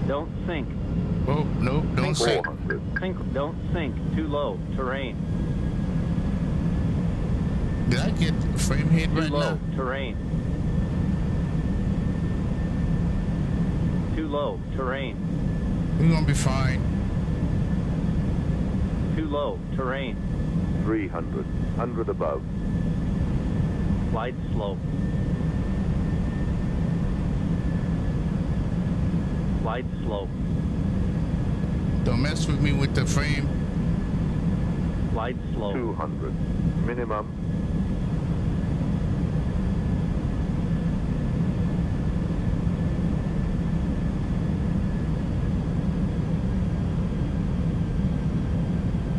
Don't sink. Oh, nope, don't sink. 400. Sink. Don't sink. Too low. Terrain. Did I get frame hit Too right low. now? Terrain. Too low. Terrain. We're gonna be fine. Too low. Terrain. 300. 100 above. Flight slow. Flight slow. Don't mess with me with the frame. Flight slow. 200. Minimum.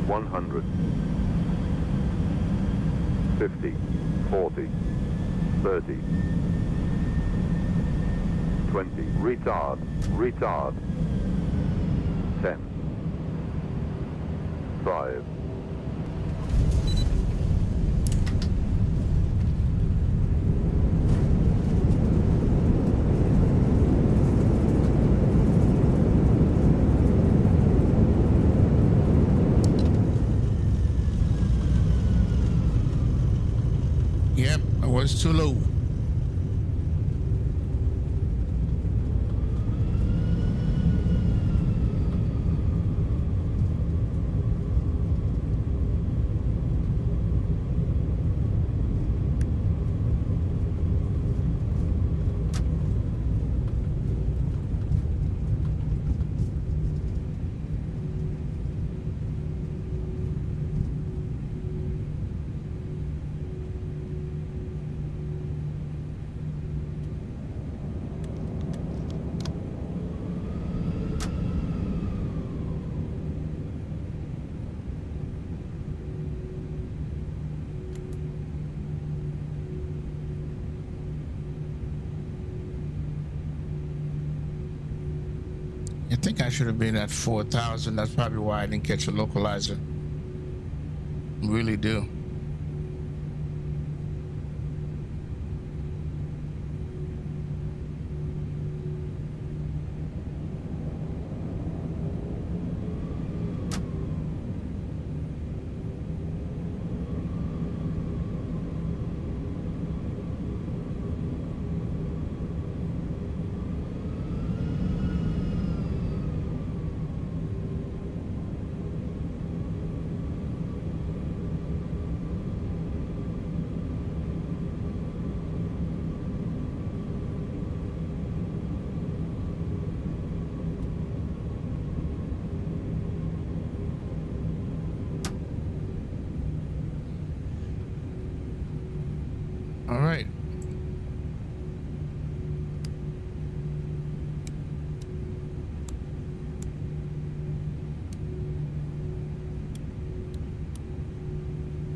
$100. 50. 40. 30. 20. Retard. Retard. 10. 5. Yep, I was too low. I think I should have been at 4,000. That's probably why I didn't catch a localizer. Really do.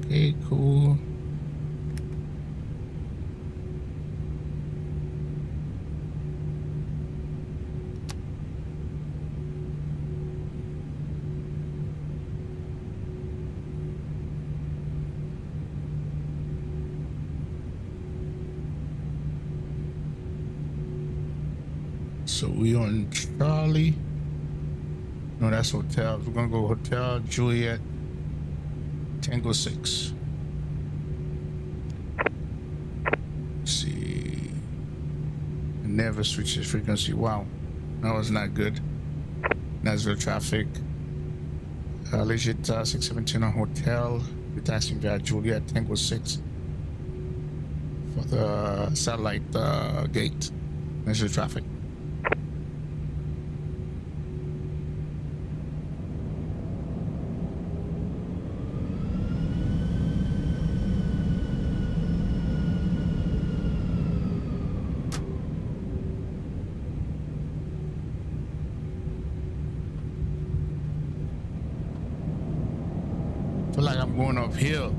Okay, cool. So we on Charlie. No, that's hotel. We're gonna go Hotel Juliet Tango 6. Let's see. It never switches frequency. Wow, that was not good. Nashville traffic. Legit 617 on Hotel. We're taxing via Juliet Tango 6 for the satellite gate. Nashville traffic. Feel like I'm going uphill.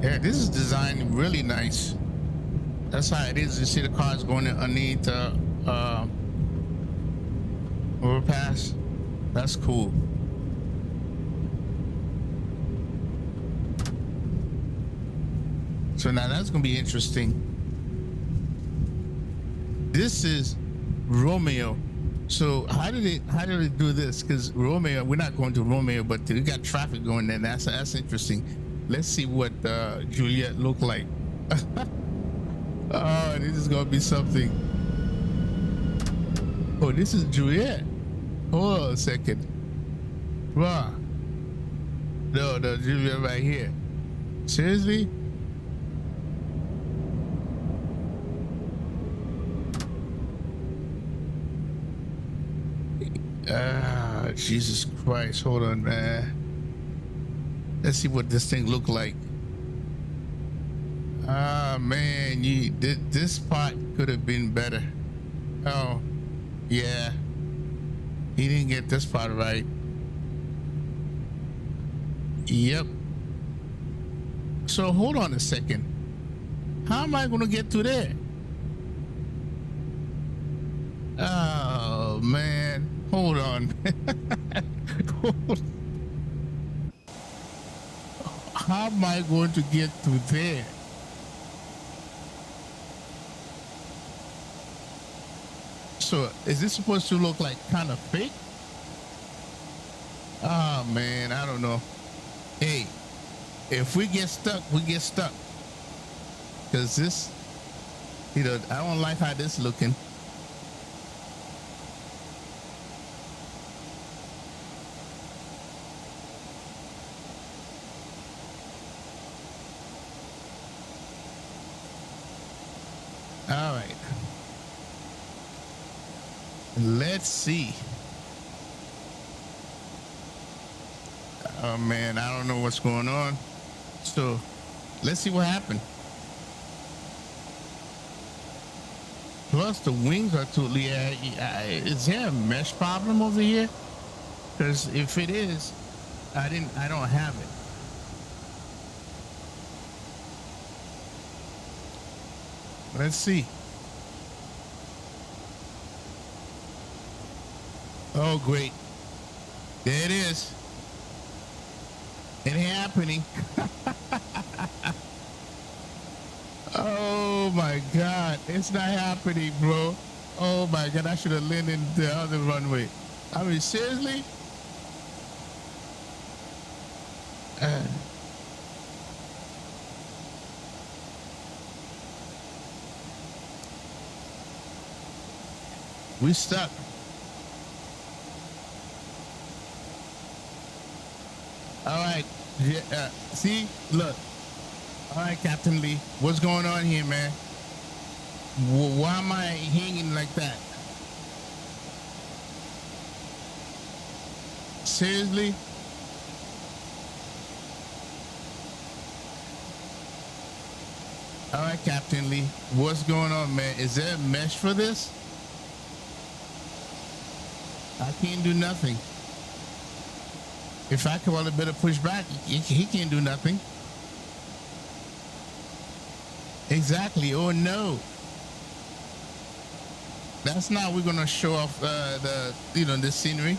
Yeah, this is designed really nice. That's how it is. You see the cars going underneath the overpass. That's cool. So now that's gonna be interesting. This is Romeo. So how did it do this? Because Romeo, we're not going to Romeo, but we got traffic going there. That's interesting. Let's see what Juliet look like. Oh, this is gonna be something. Oh, this is Juliet. Hold on a second. Wow. No, Juliet right here. Seriously? Jesus Christ. Hold on, man. Let's see what this thing look like. Man, this part could have been better. Oh, yeah. He didn't get this part right. Yep. So hold on a second. How am I going to get to there? Oh, man. Hold on. How am I going to get to there? So is this supposed to look like kind of fake? Oh man, I don't know. Hey, if we get stuck, we get stuck. Cause this, I don't like how this looking. All right. Let's see. Oh man, I don't know what's going on. So let's see what happened. Plus the wings are totally, is there a mesh problem over here? Because if it is, I don't have it. Let's see. Oh, great. There it is. It happening. Oh my God. It's not happening, bro. Oh my God. I should have landed in the other runway. I mean, seriously? We stuck. All right. Yeah, see, look. All right, Captain Lee. What's going on here, man? Why am I hanging like that? Seriously? All right, Captain Lee. What's going on, man? Is there a mesh for this? I can't do nothing. If I call it better push back, he can't do nothing. Exactly. Oh no. That's not. We're gonna show off the the scenery.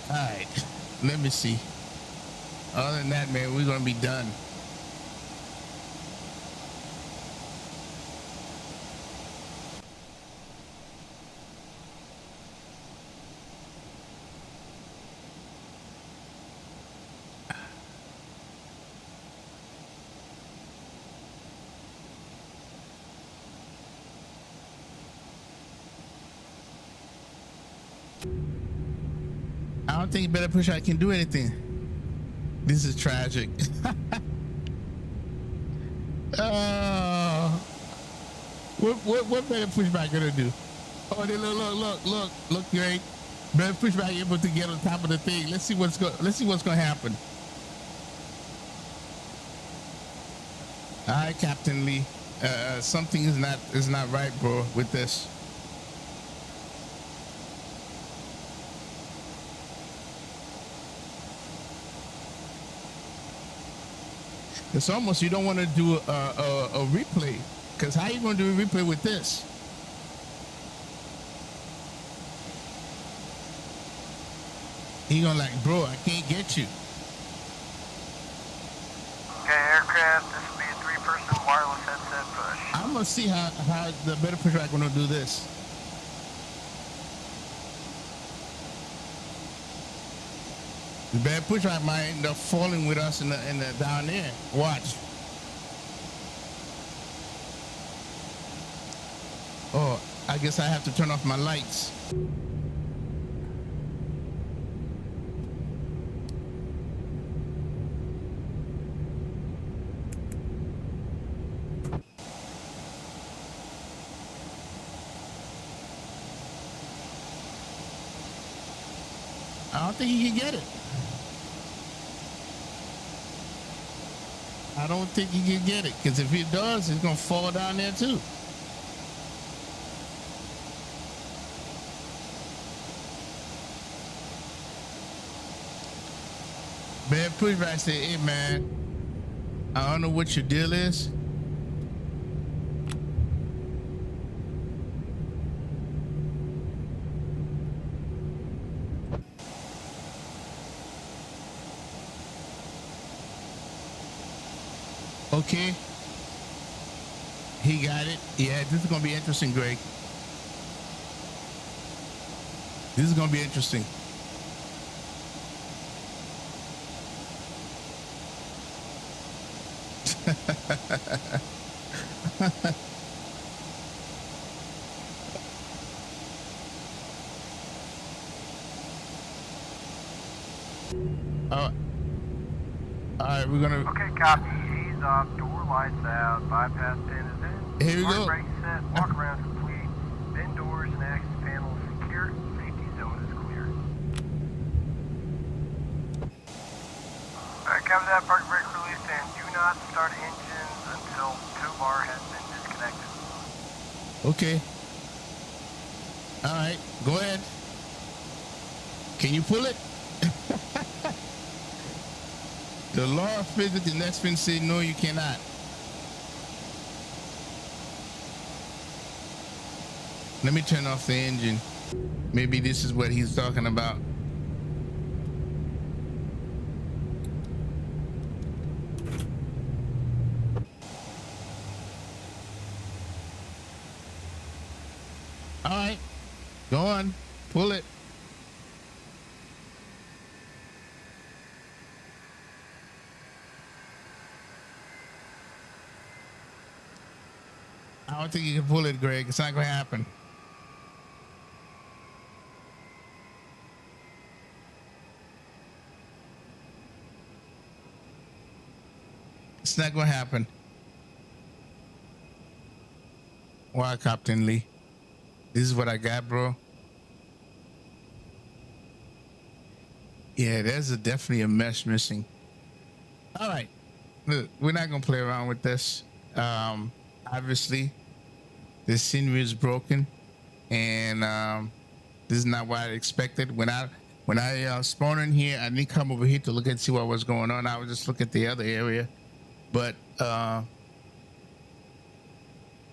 All right. Let me see. Other than that, man, we're gonna be done. I don't think better push I can do anything. This is tragic. What better pushback gonna do? Oh, they look, great. Better pushback able to get on top of the thing. Let's see what's gonna happen. All right, Captain Lee. Something is not right, bro, with this. It's almost you don't want to do a replay, because how you gonna do a replay with this? He gonna like, bro, I can't get you. Okay, aircraft, this will be a 3-person wireless headset push. I'm gonna see how the better pushback gonna do this. The bad pushback might end up falling with us in the down there. Watch. Oh, I guess I have to turn off my lights. I don't think he can get it. I don't think he can get it, because if he does, it's gonna fall down there too. Bad pushback said, hey man, I don't know what your deal is. Okay. He got it. Yeah, this is going to be interesting, Greg. This is going to be interesting. All right, we're going to... Okay, copy. Off, door lights out, bypass pin is in. Here we go. Brake set, walk around complete. Bin doors and access panels secure. Safety zone is clear. Alright, cover that. Park brake release and do not start engines until tow bar has been disconnected. Okay. Alright, go ahead. Can you pull it? The law of physics and X-Fin say no, you cannot. Let me turn off the engine. Maybe this is what he's talking about. All right, go on, pull it. I don't think you can pull it, Greg. It's not going to happen. It's not going to happen. Why, Captain Lee? This is what I got, bro. Yeah, there's definitely a mesh missing. All right. Look, we're not going to play around with this. Obviously, the scenery is broken, and the This is not what I expected. When I spawned in here, I didn't come over here to look and see what was going on. I would just look at the other area. But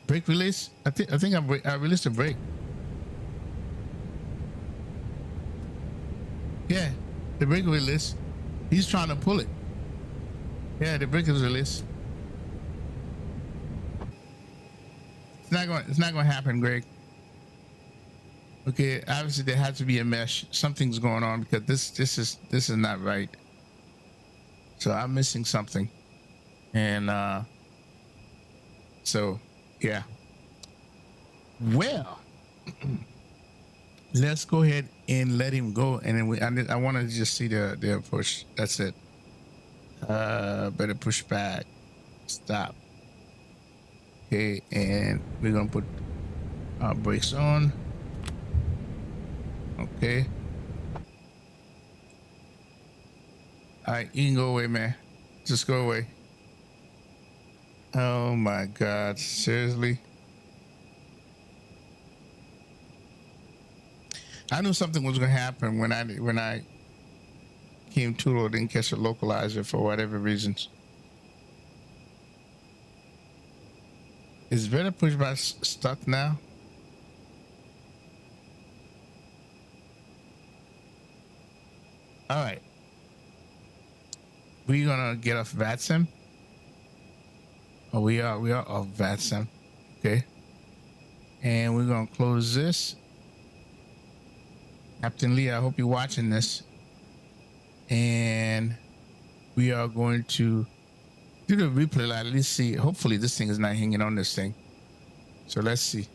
brake release. I think I released a brake. Yeah, the brake release. He's trying to pull it. Yeah, the brake is released. It's not going to happen, Greg. Okay, obviously there has to be a mesh. Something's going on because this is not right. So I'm missing something, and so yeah. Well, let's go ahead and let him go, and then I want to just see the push. That's it. Better push back. Stop. Okay, and we're gonna put our brakes on. Okay. All right, you can go away, man. Just go away. Oh my God! Seriously. I knew something was gonna happen when I came to or didn't catch a localizer for whatever reasons. Is better pushback stuck now? All right. We're gonna get off Vatsim. Oh, we are off Vatsim. Okay. And we're gonna close this. Captain Lee, I hope you're watching this. And we are going to do the replay light. Let's see. Hopefully this thing is not hanging on this thing. So let's see.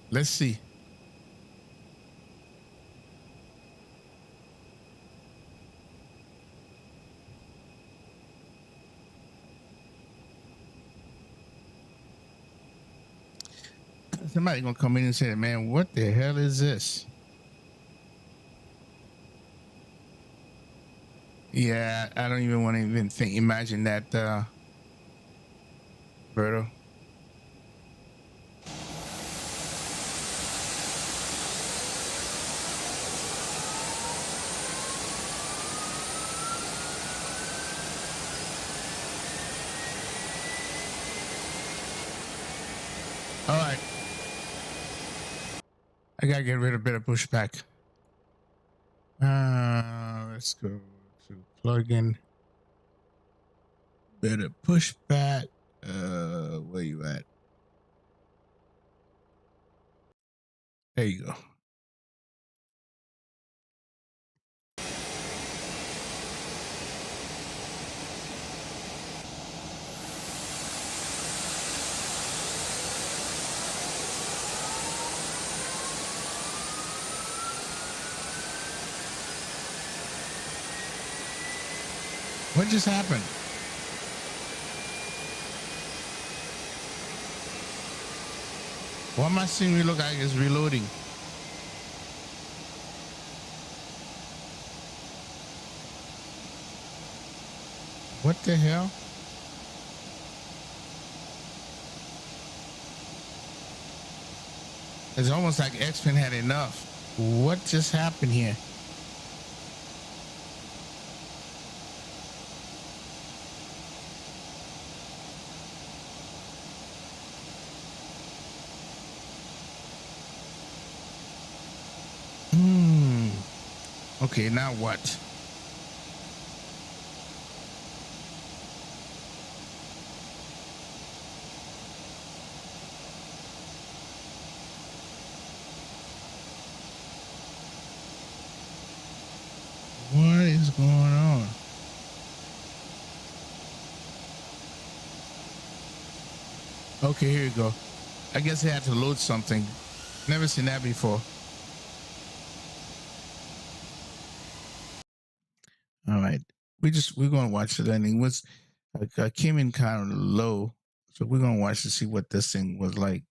Let's see. Somebody gonna come in and say, man, what the hell is this? Yeah, I don't even want to even imagine that, Berto. All right. I gotta get rid of a bit of pushback. Let's go to plugin. Better pushback. Where you at? There you go. What just happened? Why my scenery look like it's reloading? What the hell? It's almost like X-Men had enough. What just happened here? Okay, now what? What is going on? Okay, here you go. I guess they had to load something. Never seen that before. All right, we're gonna watch the ending. I came in kind of low, so we're gonna watch to see what this thing was like.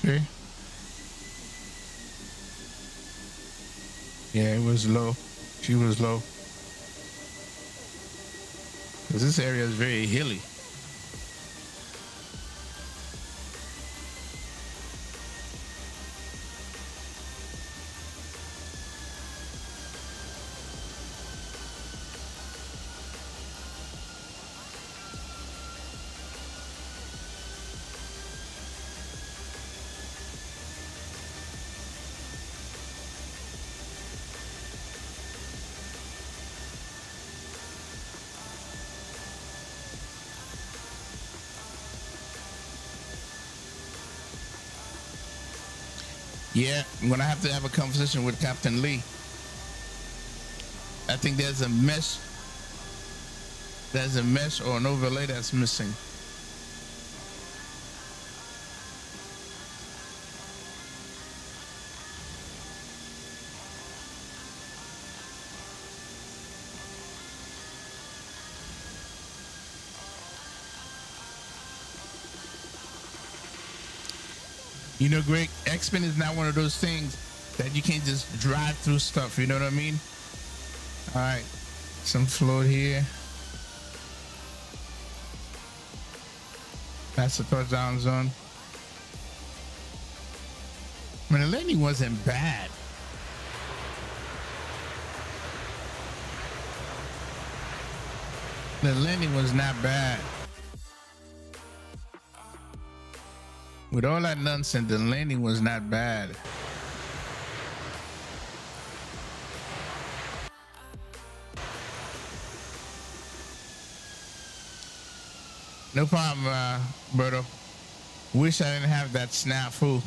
Okay. Yeah, it was low. She was low. Because this area is very hilly. Yeah, I'm gonna have to have a conversation with Captain Lee. I think there's a mesh. There's a mesh or an overlay that's missing. You know, Greg, X-Men is not one of those things that you can't just drive through stuff. You know what I mean? All right, some float here. That's the touchdown zone. I mean, the landing wasn't bad. The landing was not bad. With all that nonsense, the landing was not bad. No problem, Berto. Wish I didn't have that snafu.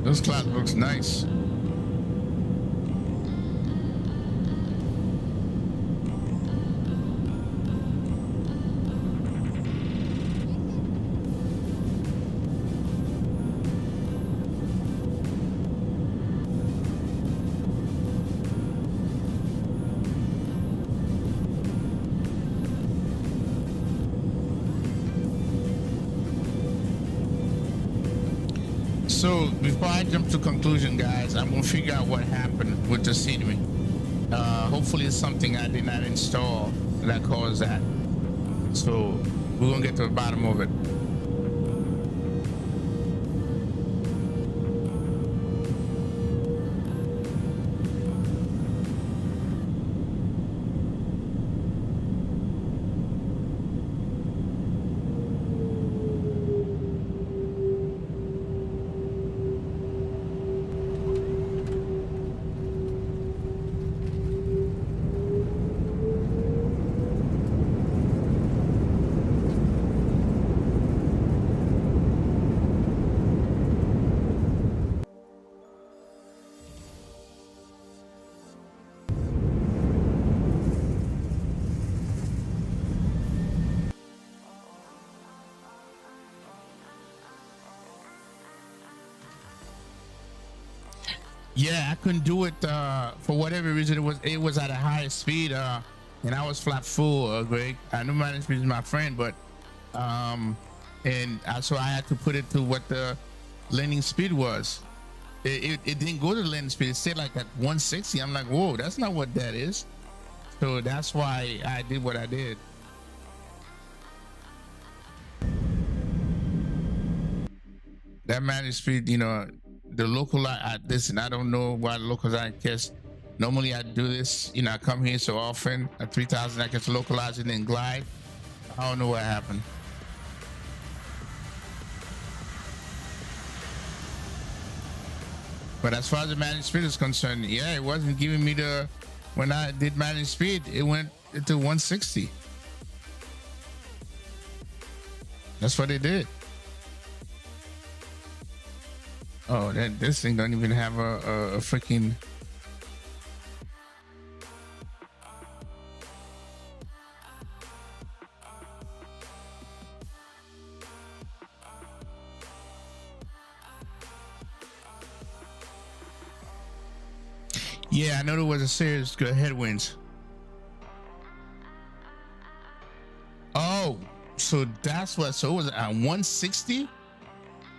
This cloud looks nice. So before I jump to conclusion, guys, I'm gonna figure out what happened with the scenery. Hopefully it's something I did not install that caused that. So we're gonna get to the bottom of it. Yeah, I couldn't do it for whatever reason. It was at a higher speed, and I was flat full, Greg. I know management is my friend, but so I had to put it to what the landing speed was. It didn't go to the landing speed. It stayed like at 160. I'm like, whoa, that's not what that is. So that's why I did what I did. That managed speed, you know, the local, listen, I don't know why the locals I guess. Normally I do this, you know, I come here so often at 3,000, I get to localize it and glide. I don't know what happened. But as far as the managed speed is concerned, yeah, it wasn't giving me when I did managed speed, it went to 160. That's what it did. Oh, this thing don't even have a freaking. Yeah, I know there was a serious headwinds. Oh, so that's what. So it was at 160.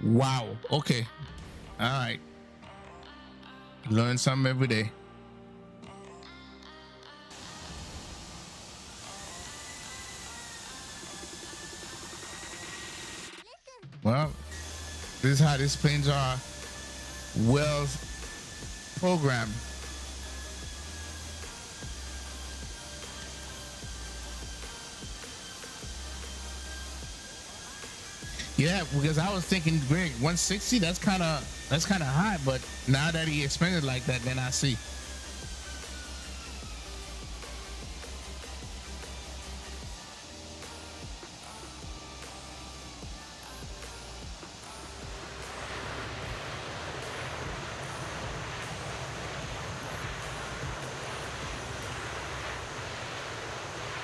Wow. Okay. All right. Learn something every day. Well, this is how these planes are well programmed. Yeah, because I was thinking, Greg, 160, that's kind of high, but now that he explained it like that, then I see.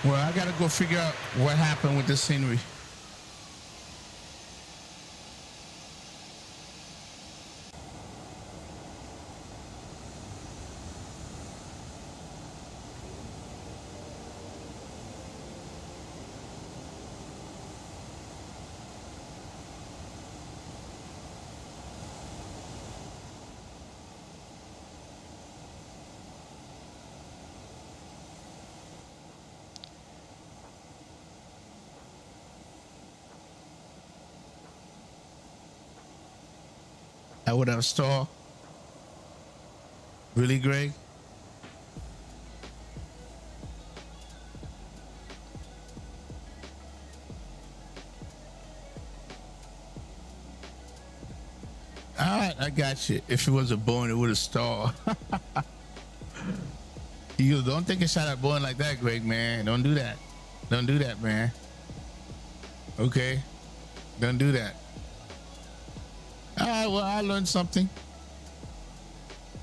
Well, I gotta go figure out what happened with the scenery. I would have stalled. Really, Greg? All right, I got you. If it was a Boeing, it would have stalled. You don't take a shot at Boeing like that, Greg, man. Don't do that. Don't do that, man. Okay? Don't do that. All right, well, I learned something.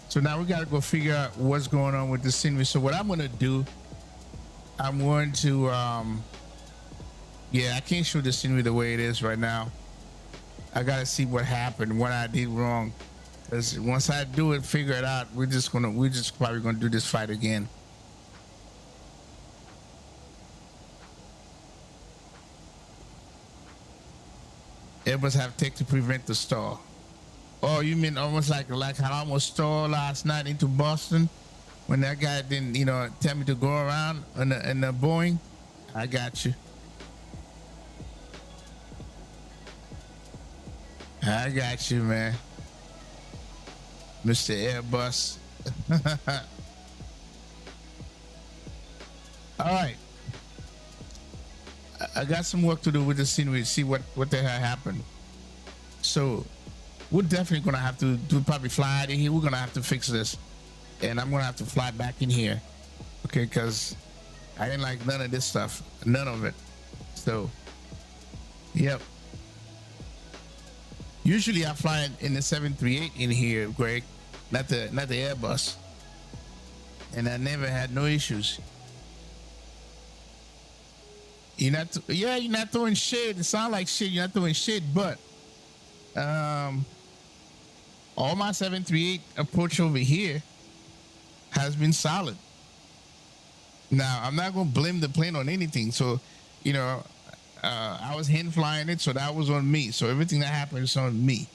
So now we got to go figure out what's going on with the scenery. So what I'm going to do, I'm going to, yeah, I can't show the scenery the way it is right now. I got to see what happened, what I did wrong. Because once I do it, figure it out, we're just probably going to do this fight again. Airbus have tech to prevent the stall. Oh, you mean almost like how I almost stalled last night into Boston when that guy didn't, tell me to go around in the Boeing? I got you. I got you, man. Mr. Airbus. All right. I got some work to do with the scenery, see what the hell happened. So we're definitely gonna have to probably fly out of here. We're gonna have to fix this, and I'm gonna have to fly back in here, okay? Because I didn't like none of this stuff, none of it. So, yep. Usually I fly in the 738 in here, Greg, not the Airbus, and I never had no issues. You're not throwing shade. It sounds like shit. You're not throwing shade, but all my 738 approach over here has been solid. Now, I'm not going to blame the plane on anything. So, you know, I was hand flying it, so that was on me. So everything that happened is on me.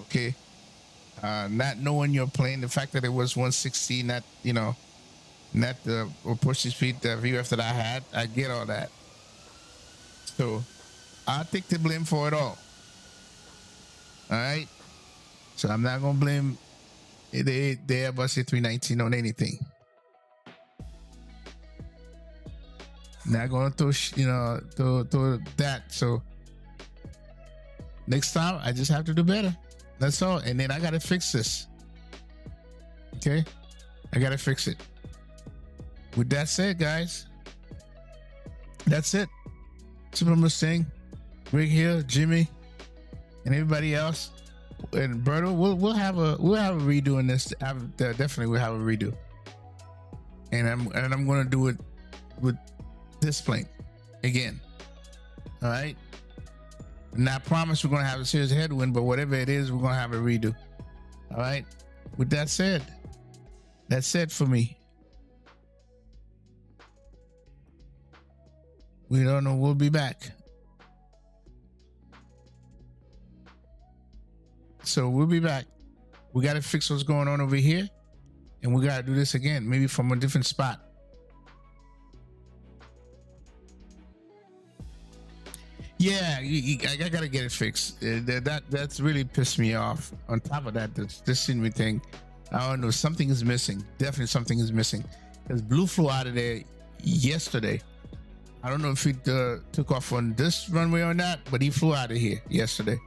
Okay. Not knowing your plane, the fact that it was 160, not, you know, not the approach speed, the VF that I had, I get all that. So I'll take the blame for it all. All right. So I'm not going to blame the Airbus A319 on anything. Not going to, you know, to that. So next time I just have to do better. That's all. And then I got to fix this. Okay. I got to fix it. With that said, guys, that's it. Super Mustang, Greg here, Jimmy, and everybody else, and Berto. We'll have a redo in this. Definitely we'll have a redo. And I'm gonna do it with this plane again. All right. And I promise we're gonna have a serious headwind, but whatever it is, we're gonna have a redo. All right. With that said, that's it for me. We don't know. We'll be back. So we'll be back. We got to fix what's going on over here, and we got to do this again, maybe from a different spot. Yeah, I got to get it fixed. That's really pissed me off. On top of that, this scenery thing, I don't know. Something is missing. Definitely something is missing. Because Blue flew out of there yesterday. I don't know if he took off on this runway or not, but he flew out of here yesterday.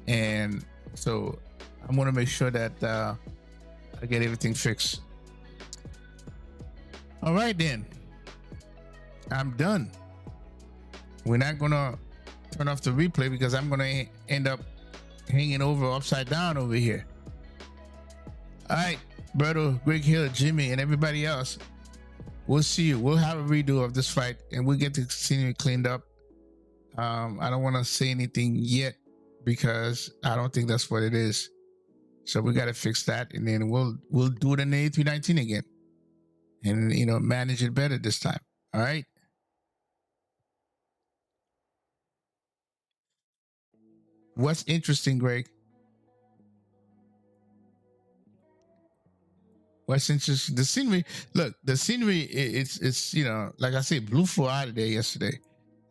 And so I'm going to make sure that I get everything fixed. All right, then. I'm done. We're not going to turn off the replay because I'm going to end up hanging over upside down over here. All right, Berto, Greg Hill, Jimmy, and everybody else. We'll see you. We'll have a redo of this flight, and we'll get the scenery cleaned up. I don't want to say anything yet because I don't think that's what it is. So we got to fix that, and then we'll do it in the A319 again, and you know, manage it better this time. All right. What's interesting, Greg? What's interesting? The scenery. Look, the scenery. It's you know, like I said, Blue flew out of there yesterday.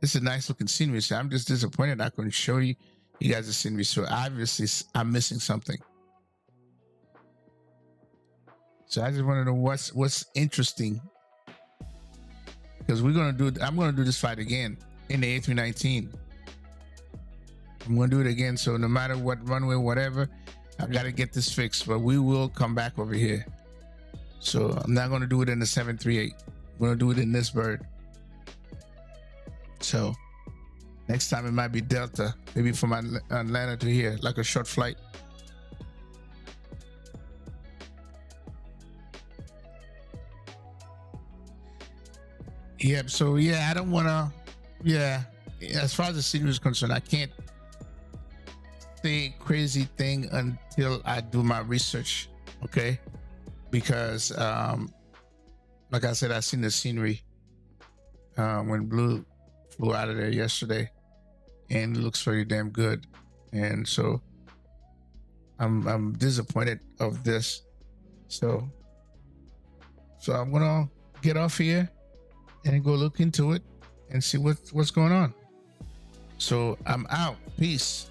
It's a nice looking scenery. So I'm just disappointed I couldn't show you guys the scenery. So obviously I'm missing something. So I just want to know what's interesting, because I'm gonna do this fight again in the A319. I'm gonna do it again. So no matter what runway, whatever, I gotta get this fixed. But we will come back over here. So I'm not going to do it in the 738. I'm going to do it in this bird. So next time it might be Delta, maybe from Atlanta to here, like a short flight. Yep. So yeah, I don't want to. Yeah, as far as the scenery is concerned, I can't say crazy thing until I do my research. Okay. Because like I said, I seen the scenery when Blue flew out of there yesterday, and it looks very damn good. And so I'm disappointed of this. So I'm gonna get off here and go look into it and see what's going on. So I'm out. Peace.